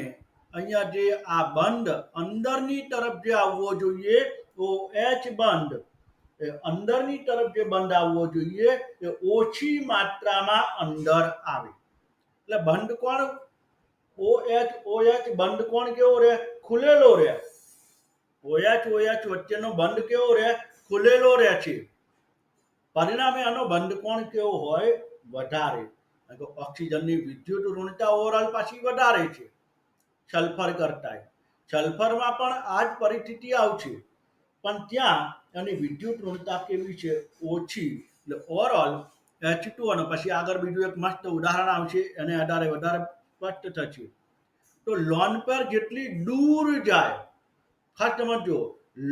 અહીંયા જે આ બંધ અંદરની તરફ જે આવવો જોઈએ તો એચ બંધ એ અંદરની તરફ જે બંધ આવવો જોઈએ એ ઓછી માત્રામાં અંદર આવે. એટલે બંધ કોણ OH બંધ કોણ કેવો રહે? ખુલેલો રહે. OH વચ્ચેનો બંધ કેવો રહે? ખુલેલો રહે છે. પરિણામે આનો બંધ કોણ કેવો હોય? વધારે. ઓક્સિજનની વિદ્યુત ઋણતા ઓવરઓલ પાછી વધારે છે સલ્ફર કરતા. સલ્ફરમાં પણ આ જ પરિસ્થિતિ આવશે પણ ત્યાં એની વિદ્યુત ઋણતા કેવી છે? ઓછી. એટલે ઓવરઓલ H2 અને પછી આગળ બીજું એક મસ્ત ઉદાહરણ આવશે એને આધારે વધારે સ્પષ્ટ થશે. તો લોન પર જેટલી દૂર જાય, ખાસ સમજો,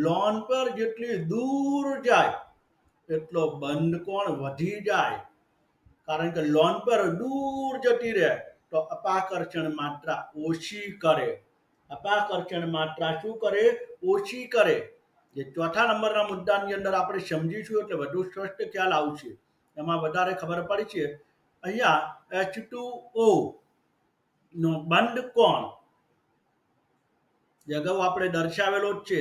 લોન પર જેટલી દૂર જાય એટલો બંધ કોણ વધી જાય. કારણ કે લોન પર દૂર જતી રહે તો અપાકર્ષણ માત્રા ઓછી કરે. અપાકર્ષણ માત્રા શું કરે? ઓછી કરે. જે ચોથા નંબરના મુદ્દાની અંદર આપણે સમજીશું એટલે વધુ સ્પષ્ટ ખ્યાલ આવશે. એમાં વધારે ખબર પડશે. અહીંયા H2O નો બંધ કોણ જે અગાઉ આપણે દર્શાવેલો જ છે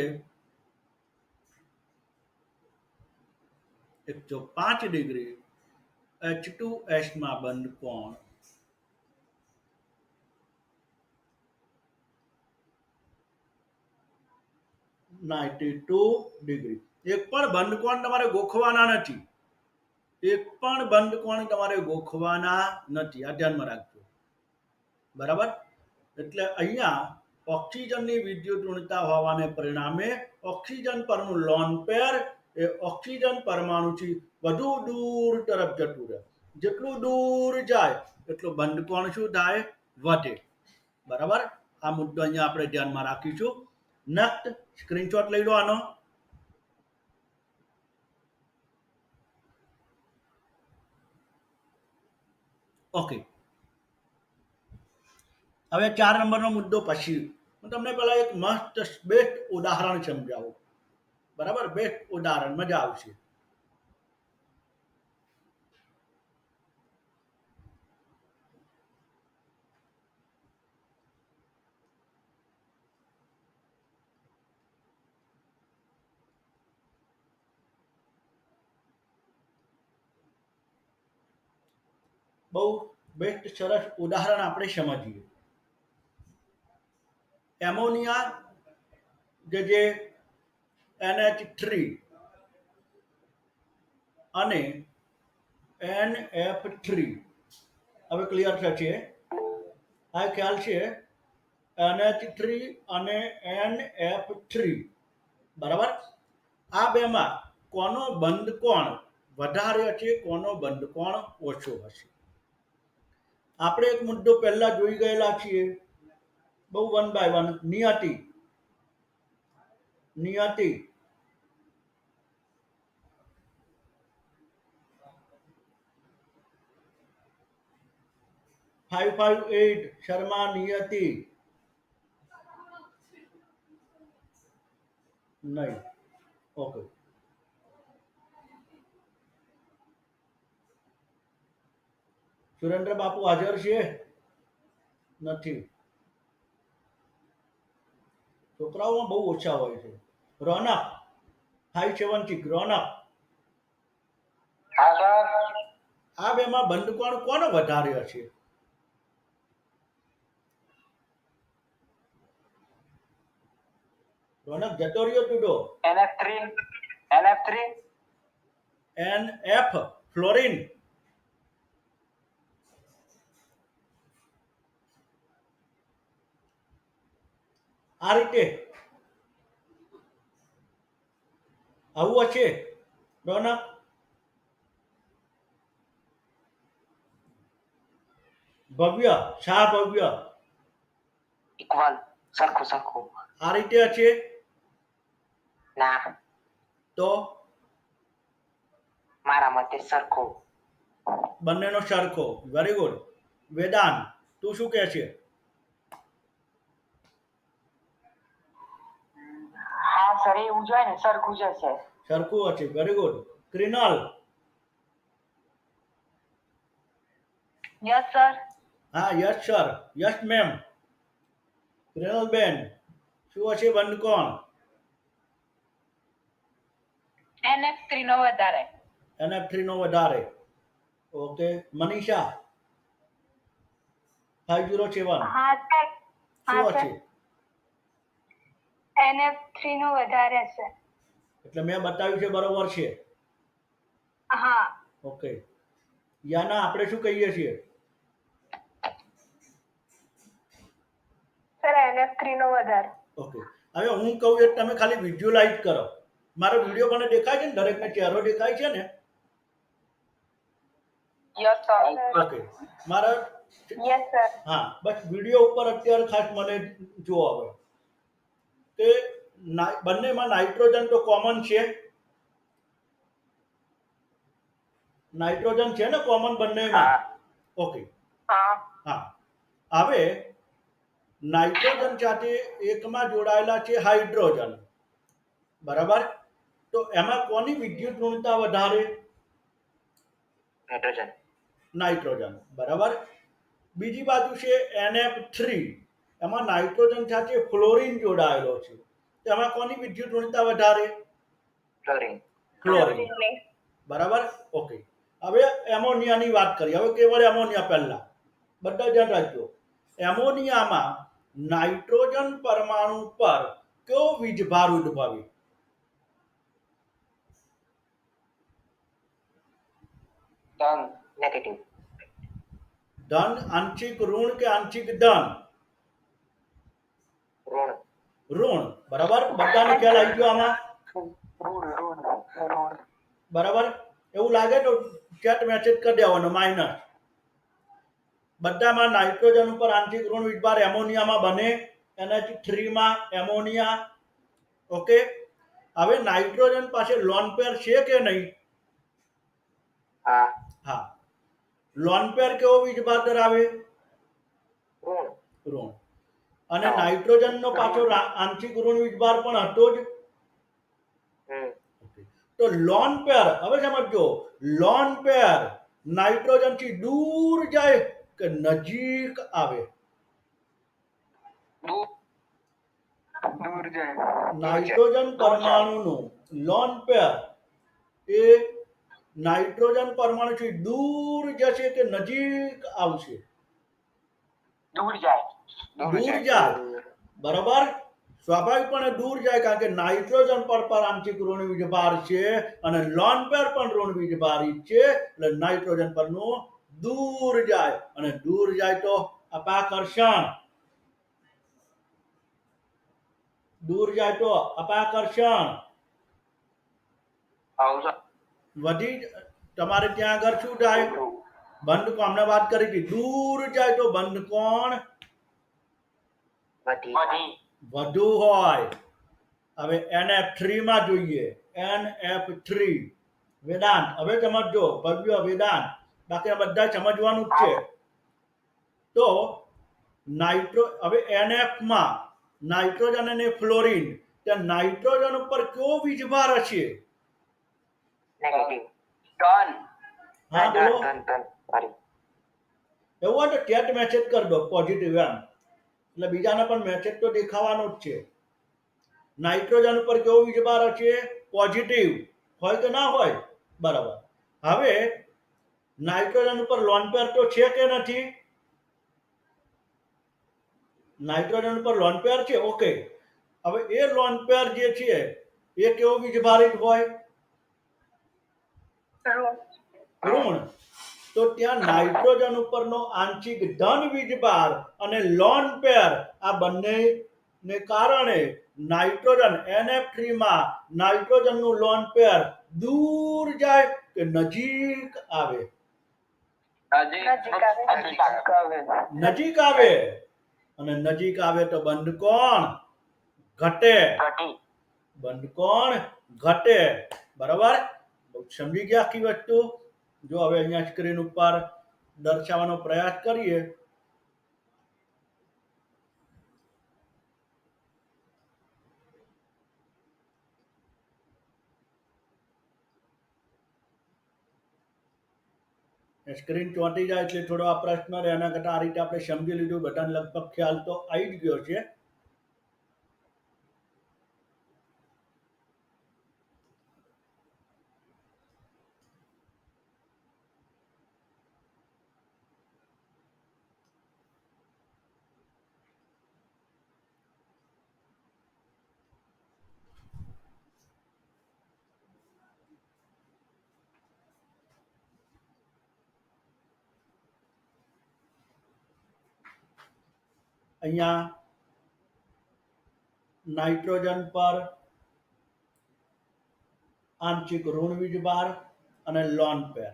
105 ડિગ્રી. H2S માં બંધ કોણ 92 ડિગ્રી. એક પણ બંધ કોણ તમારે ગોખવાના નથી. એક પણ બંધ કોણ તમારે ગોખવાના નથી. આ ધ્યાનમાં રાખજો. બરાબર. એટલે અહીંયા ઓક્સિજનની વિદ્યુત ઋણતા હોવાને પરિણામે ઓક્સિજન પરનું લોન પેર એ ઓક્સિજન પરમાણુથી વધુ દૂર તરફ જતું રહે. જેટલું દૂર જાય એટલું બંધ કોણ શું થાય? વધે. બરાબર. આ મુદ્દો અહીંયા આપણે ધ્યાનમાં રાખીશું. નેક્સ્ટ સ્ક્રીનશોટ લઈ લો આનો. ઓકે. હવે 4 નંબરનો મુદ્દો પછી હું તમને પહેલા એક મસ્ત બેસ્ટ ઉદાહરણ સમજાવું. બરાબર. બેસ્ટ ઉદાહરણ મજા આવશે. બહુ બેસ્ટ સરસ ઉદાહરણ આપણે સમજીએ. એમોનિયા જે NH3 અને NF3 હવે ક્લિયર થશે. આ ખ્યાલ છે NH3 અને NF3. બરાબર. આ બેમાં કોનો બંધ કોણ વધારે હશે, કોનો બંધ કોણ ઓછો હશે? આપણે એક મુદ્દો પહેલા જોઈ ગયેલા છીએ બહુ 1 by 1. નિયતિ. 558 શર્મા નિયતિ નહીં. ઓકે. સુરેન્દ્ર બાપુ હાજર છે? નથી. છોકરાઓમાં બહુ ઓછા હોય છે. રોનક 576. રોનક. આ બેમાં બંધ કોણ કોનો વધારે હશે? રોનક જતો રહ્યો ટુડો. NF fluorine. આ રીતે આવું હશે. રોનક ભવ્ય શાહ ભવ્ય ઇક્વલ સરખું સરખું. આ રીતે હશે. ના. તો મારા મતે સરખું. બંનેનો સરખો. Very good. વેદાંત, તું શું કહે છે? હા સર, એવું જોઈએ ને, સરખું જ હશે. સરખું હશે. Very good. Krinal, yes sir. હા yes sir, yes ma'am. Krinal બેન, શું હશે બંધકોણ? NF3 નો વધારે. NF3 નો વધારે. ઓકે. મનીષા 507 હા સર. શું હશે? NF3 નો વધારે છે. એટલે મેં બતાવ્યું છે બરોબર છે. હા. ઓકે. યાના આપણે શું કહીએ છીએ? સર NF3 નો વધારે. ઓકે. હવે હું કહું એટલે તમે ખાલી વિઝ્યુઅલાઇઝ કરો. મારો વિડીયો મને દેખાય છે ને? દરેકને ચહેરો દેખાય છે ને? Yes sir. ઓકે. મારા યસ સર. હા, બસ વિડીયો ઉપર અત્યારે ખાસ મને જુઓ હવે કે બંનેમાં નાઇટ્રોજન તો કોમન છે. નાઇટ્રોજન છે ને કોમન બંનેમાં? ઓકે. હા. હા. હવે નાઇટ્રોજન સાથે એકમાં જોડાયેલા છે હાઇડ્રોજન. બરાબર? તો એમાં કોની વિદ્યુત ઋણતા વધારે? નાઇટ્રોજન. નાઇટ્રોજન. બરાબર? બીજી બાજુ છે NF3. એમાં નાઇટ્રોજન સાથે ફ્લોરિન જોડાયેલો છે. એમાં કોની વિદ્યુત ઋણતા વધારે? ક્લોરીન. ક્લોરિન. બરાબર? ઓકે. હવે એમોનિયાની વાત કરીએ. હવે કેવળ એમોનિયા પહેલા. બધા ધ્યાન રાખજો. એમોનિયામાં નાઇટ્રોજન પરમાણુ પર કયો વીજભાર ઉદ્ભવે? ધન. નેગેટિવ. ધન, આંશિક ઋણ કે આંશિક ધન? ઋણ. ઋણ. બરાબર? બધાને ખ્યાલ આવી ગયો આમાં? ઋણ. બરાબર? એવું લાગે તો ચેટ મેસેજ કરી દેવાનો માઇનસ. બધામાં નાઇટ્રોજન ઉપર આંશિક ઋણ વીજભાર એમોનિયામાં બને. NH3 માં એમોનિયા. ઓકે. હવે નાઇટ્રોજન પાસે લોન પેર છે કે નહીં? હા. હા. લોન પેર કેવો વીજભાર ધરાવે? ઋણ. ઋણ. અને નાઇટ્રોજનનો પાછો આંશિક ઋણ વીજભાર પણ હતો જ. તો લોન પેર, હવે સમજો, લોન પેર નાઇટ્રોજન થી દૂર જાય કે નજીક આવે? દૂર જાય. નાઇટ્રોજન પરમાણુનું લોન પેર એ નાઇટ્રોજન પરમાણુથી દૂર જશે કે નજીક આવશે? દૂર જાય. દૂર જાય. બરાબર? સ્વાભાવિકપણે દૂર જાય, કારણ કે નાઇટ્રોજન પર આંશિક ઋણ વીજભાર છે અને લોન પેર પણ ઋણ વીજભારી છે. એટલે નાઇટ્રોજન પરનું દૂર જાય, અને દૂર જાય તો અપાકર્ષણ. દૂર જાય તો અપાકર્ષણ. વધી તમારે ત્યાં આગળ શું થાય? બંધ કોણ? હમણાં વાત કરી હતી. દૂર જાય તો બંધ કોણ વધુ હોય. હવે NF3 માં જોઈએ. NF3. વેદાંત, હવે સમજો. ભવ્ય, વેદાંત, બાકી બધા સમજવાનું જ છે. તો હવે NF માં નાઇટ્રોજન અને ફ્લોરિન, ત્યાં નાઇટ્રોજન ઉપર કયો વીજભાર હશે? નેગેટિવ. ટન. હા બોલો. ટન. એવું હોય તો ચેટ મેસેજ કરી દો પોઝિટિવ એમ, એટલે બીજાને પણ મેસેજ તો દેખાવાનો જ છે. નાઇટ્રોજન ઉપર કેવો વીજભાર હશે? પોઝિટિવ. હોય કે ના હોય? બરાબર. હવે નાઇટ્રોજન ઉપર લોન પેર તો છે કે નથી? નાઇટ્રોજન ઉપર લોન પેર છે. ઓકે. હવે એ લોન પેર જે છે એ કેવો વીજભારિત હોય? ઋણ. તો ત્યાં નાઇટ્રોજન ઉપરનો આંશિક ધન વીજભાર અને લોન પેર આ બંને ને કારણે નાઇટ્રોજન NF3 માં નાઇટ્રોજનનું લોન પેર દૂર જાય કે નજીક આવે? નજીક આવે. અને નજીક આવે તો બંધ કોણ ઘટે? બંધ કોણ ઘટે. બરાબર? સમજી ગયા આખી વસ્તુ? જો હવે અહીંયા સ્ક્રીન ઉપર દર્શાવવાનો પ્રયાસ કરીએ. સ્ક્રીન ચોંટી જાય એટલે થોડો આ પ્રશ્ન રહે, એના કરતાં આ રીતે આપણે સમજી લીધું, બધાને લગભગ ખ્યાલ તો આવી જ ગયો છે. અહીંયા નાઇટ્રોજન પર આંશિક ઋણ વીજભાર અને લોન પેર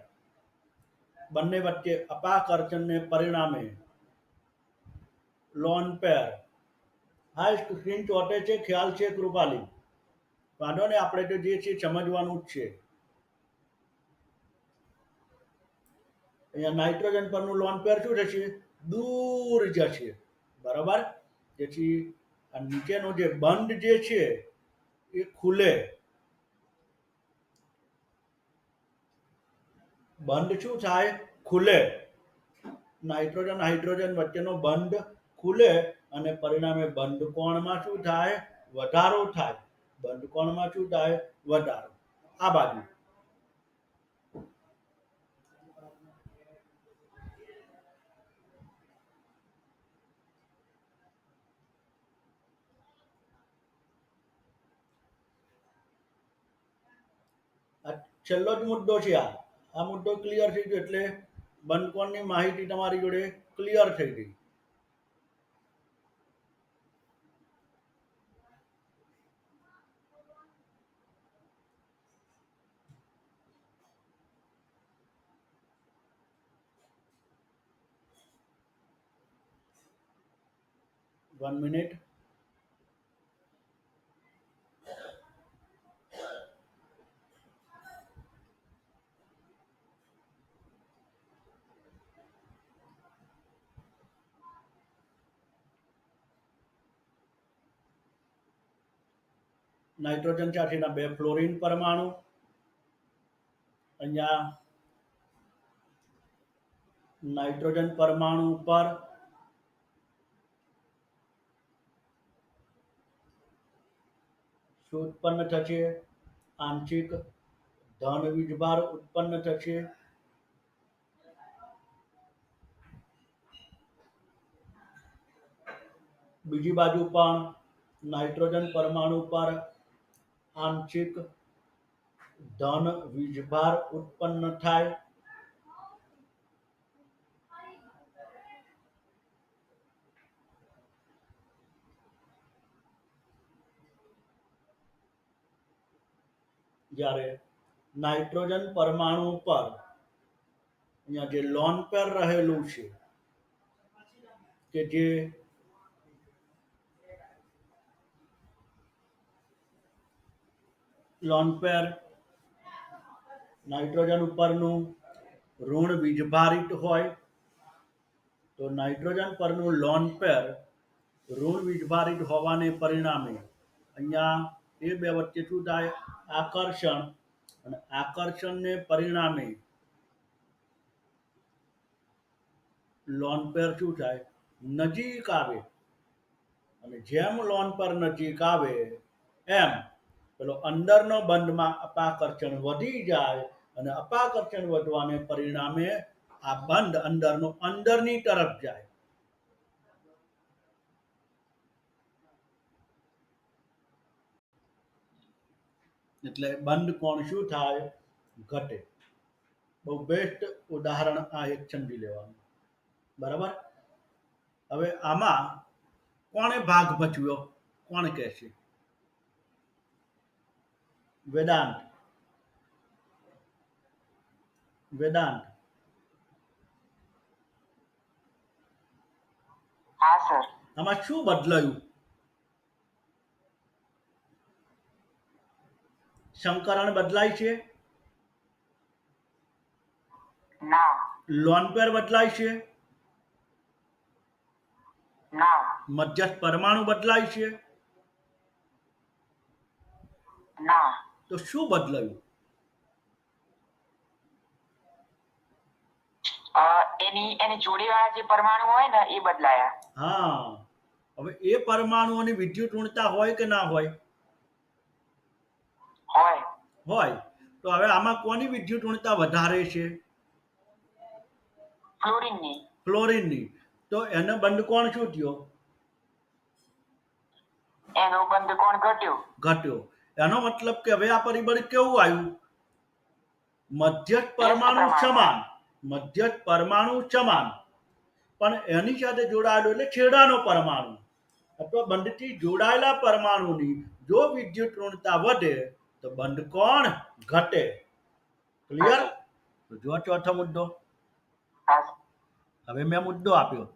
બંને વચ્ચે અપાકર્ષણને પરિણામે લોન પેર. હા, સ્ક્રીન ચોટે છે, ખ્યાલ છે કૃપાલી? વાંધો ને, આપણે તો જે છે સમજવાનું જ છે. અહીંયા નાઇટ્રોજન પરનું લોન પેર શું થશે? દૂર જશે, બરાબર. તેથી આ નીચેનો જે બંધ જે છે એ ખુલે. બંધ શું થાય? ખુલે. નાઇટ્રોજન હાઇડ્રોજન વચ્ચેનો બંધ ખુલે અને પરિણામે બંધ કોણમાં શું થાય? વધારો થાય. બંધ કોણમાં શું થાય? વધારો. આ બાજુ આ છેલ્લો જ મુદ્દો છે. આ મુદ્દો ક્લિયર થઈ ગયો એટલે બંધ કોણની માહિતી તમારી જોડે ક્લિયર થઈ ગઈ. One minute. નાઇટ્રોજન સાથેના બે ફ્લોરિન પરમાણુ અહીંયા નાઇટ્રોજન પરમાણુ પર શું ઉત્પન્ન થશે? આંશિક ધન વીજભાર ઉત્પન્ન થશે. બીજી બાજુ પણ નાઇટ્રોજન પરમાણુ પર આંશિક ધન વીજભાર ઉત્પન્ન થાય. જ્યારે નાઇટ્રોજન પરમાણુ પર અહીંયા જે લોન પેર રહેલું છે કે જે લોન પેર નાઇટ્રોજન ઉપરનું ઋણ વીજભારિત હોય તો નાઇટ્રોજન પરનું લોન પેર ઋણ વીજભારિત હોવાને પરિણામે અહીંયા એ બે વચ્ચે શું થાય? આકર્ષણ. અને આકર્ષણને પરિણામે લોન પેર શું થાય? નજીક આવે. અને જેમ લોન પર નજીક આવે એમ પેલો અંદરનો બંધમાં અપાકર્ષણ વધી જાય અને અપાકર્ષણ વધવાને પરિણામે આ બંધ અંદરનો અંદરની તરફ જાય. એટલે બંધ કોણ શું થાય? ઘટે. બહુ બેસ્ટ ઉદાહરણ આ એક સમજી લેવાનું, બરાબર. હવે આમાં કોણે ભાગ ભજવ્યો? કોણ કહેશે? વેદાંત. વેદાંત. હા સર. આમાં શું બદલાયું? સંકરણ બદલાય છે? ના લોન પેર બદલાય છે? ના મધ્યસ્થ પરમાણુ બદલાય છે? ના તો શું બદલાયું? એની જોડીવાળા જે પરમાણુ હોય ને એ બદલાયા. હા, હવે એ પરમાણુઓની વિદ્યુત ઋણતા હોય કે ના હોય? હોય હોય. તો હવે આમાં કોની વિદ્યુત ઋણતા વધારે છે? ફ્લોરિનની. ફ્લોરિનની. તો એનો બંધ કોણ શું થયો? એનો બંધ કોણ ઘટ્યો. ઘટ્યો. એનો મતલબ કે હવે આ પરિબળ કેવું આવ્યું? મધ્યસ્થ પરમાણુ સમાન. મધ્યસ્થ પરમાણુ સમાન, પણ એની સાથે જોડાયેલો એટલે છેડાનો પરમાણુ અથવા બંધથી જોડાયેલા પરમાણુની જો વિદ્યુત ઋણતા વધે તો બંધ કોણ ઘટે. ક્લિયર? તો જો ચોથો મુદ્દો. હા હવે મેં મુદ્દો આપ્યો.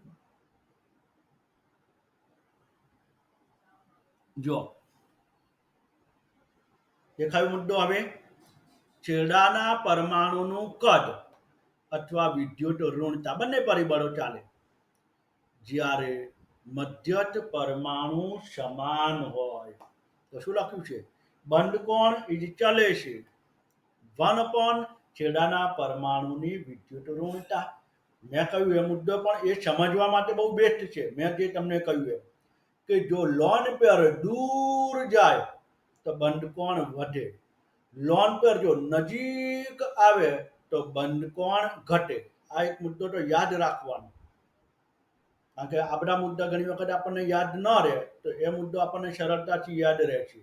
જો દેખાયો મુદ્દો? હવે છેડાના પરમાણુનું કદ અથવા વિદ્યુત ઋણતા બંને પરિબળો ચાલે જ્યારે મધ્યસ્થ પરમાણુ સમાન હોય. તો શું લખ્યું છે? બંધ કોણ ઇજ ચલે છે 1 upon છેડાના પરમાણુની વિદ્યુત ઋણતા. મેં કહ્યું એ મુદ્દો પણ એ સમજવા માટે બહુ બેસ્ટ છે. મેં જે તમને કહ્યું એમ કે જો લોન પેર દૂર જાય તો બંધ કોણ વધે, લોન પર જો નજીક આવે તો બંધ કોણ ઘટે. આ એક મુદ્દો તો યાદ રાખવાનો, કારણ કે આ બધા મુદ્દા ઘણી વખત આપણને યાદ ન રહે તો એ મુદ્દો આપણને સરળતાથી યાદ રહે છે.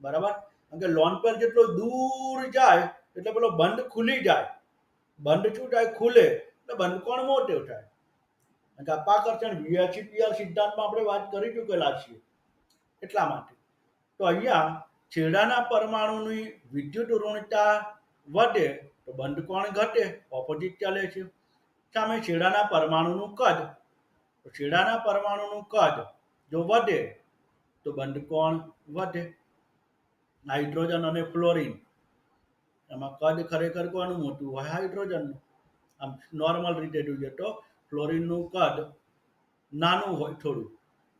બરાબર? કારણ કે લોન પર જેટલો દૂર જાય એટલે પેલો બંધ ખુલી જાય. બંધ શું થાય? ખુલે એટલે બંધ કોણ મોટો થાય. કારણ કે અપાકર્ષણ VHPR સિદ્ધાંતમાં આપણે વાત કરી ચૂકેલા છીએ એટલા માટે. તો અહીંયા છેડાના પરમાણુની વિદ્યુત ઋણતા વધે તો બંધ કોણ ઘટે, ઓપોઝિટ ચાલે છે. સામે છેડાના પરમાણુનું કદ, તો છેડાના પરમાણુનું કદ જો વધે તો બંધ કોણ વધે. હાઇડ્રોજન અને ફ્લોરિન એમાં કદ ખરેખર કોનું મોટું હોય? હાઇડ્રોજનનું. આમ નોર્મલ રીતે જોઈએ તો ફ્લોરિનનું કદ નાનું હોય થોડું.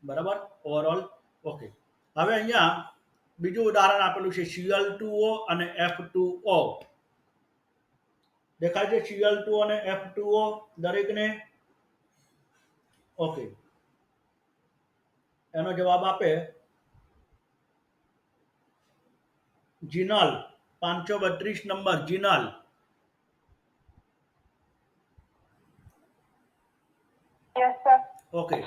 બરાબર? Overall okay. હવે અહીંયા બીજું ઉદાહરણ આપેલું છે Cl2O અને F2O. દેખાય છે Cl2 અને F2O દરેકને? ઓકે. એનો જવાબ આપે Jinal, 532 number Jinal. Yes sir. Okay.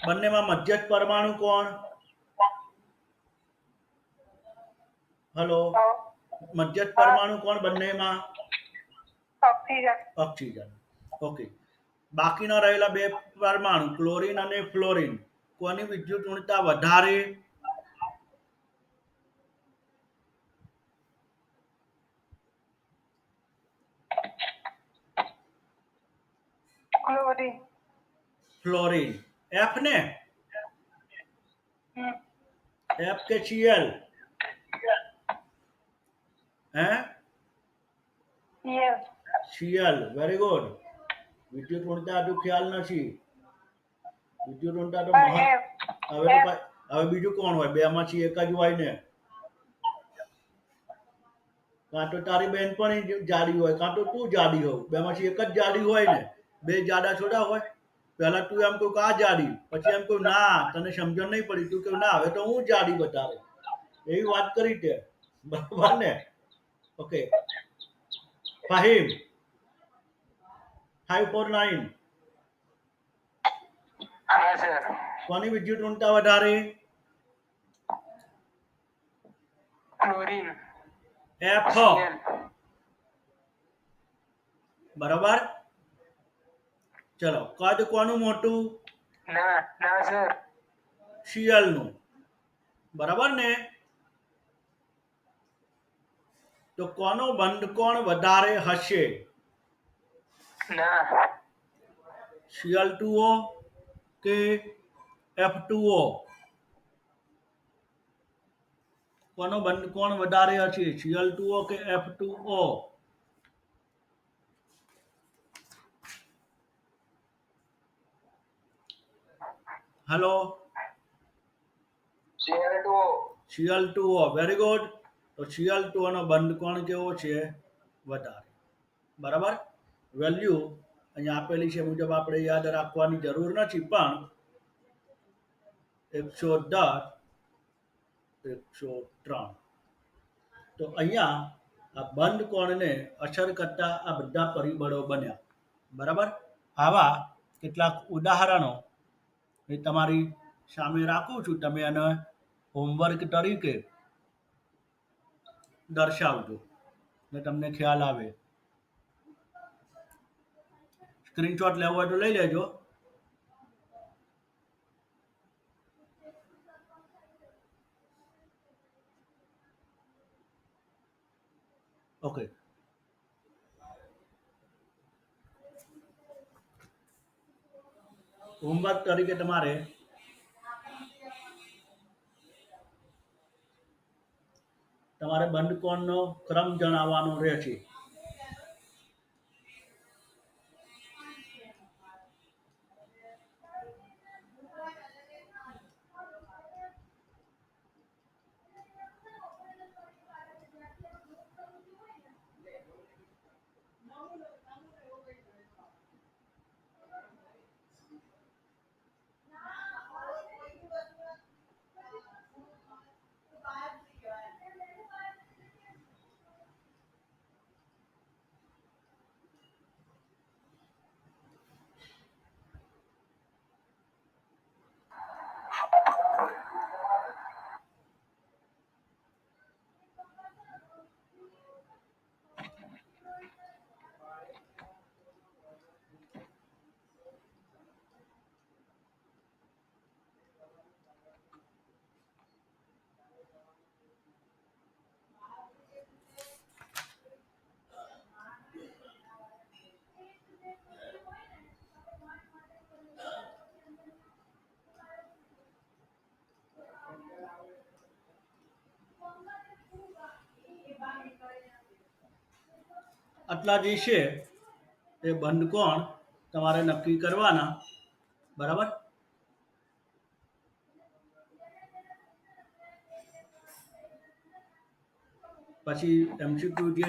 બંનેમાં મધ્યસ્થ પરમાણુ કોણ? હલો, મધ્યસ્થ પરમાણુ કોણ બંનેમાં? ઓક્સિજન. ઓક્સિજન. ઓકે. બાકીના રહેલા બે પરમાણુ ક્લોરીન અને ફ્લોરિન, કોની વિદ્યુત ઋણતા વધારે? ક્લોરીન. ફ્લોરિન. F ને? F કે Cl? હે? યસ. Cl. Very good. વિદ્યુત ઋણતા હજુ ખ્યાલ નથી. વિદ્યુત ઋણતા તો હવે બીજું કોણ હોય? બે માંથી એક જ હોય ને. કાં તો તારી બેનપણી જાડી હોય કાં તો તું જાડી હોવ. બે માંથી એક જ જાડી હોય ને. બે જાડા થોડા હોય. પહેલા તું એમ કહું કે આ જાડી, પછી એમ કહું ના તને સમજણ નહીં પડી, તું કહું ના હવે તો હું જાડી વધારે. એવી વાત કરી તે. બરાબર ને? ઓકે. ફાહિમ 549. હા સર. કોની વિદ્યુત ઋણતા વધારે? ક્લોરીન. F. બરાબર? ચલો, કદ કોનું મોટું? ના ના સર. Cl નું. બરાબર ને? તો કોનો બંધ કોણ વધારે હશે? ના. Cl2O કે F2O? કોનો બંધ કોણ વધારે હશે? Cl2O કે F2O? Hello, Cl2O, very good. તો Cl2O નો બંધકોણ કેવો છે? વધારે. બરાબર. વેલ્યુ અહીંયા આપેલી છે મુજબ આપણે યાદ રાખવાની જરૂર નથી, પણ 110, 103. તો અહીંયા આ બંધકોણને અસર કરતા આ બધા પરિબળો બન્યા. બરાબર. આવા કેટલાક ઉદાહરણો એ તમારી સામે રાખું છું, તમે એને હોમવર્ક તરીકે દર્શાવજો ને તમને ખ્યાલ આવે. સ્ક્રીનશોટ લેવો હોય તો લઈ લેજો. ઓકે. હોમવર્ક તરીકે તમારે બંધકોણનો ક્રમ જણાવવાનો રહેશે. આટલા જે છે એ બંધકોણ તમારે નક્કી કરવાના. બરાબર. પછી MCQ જે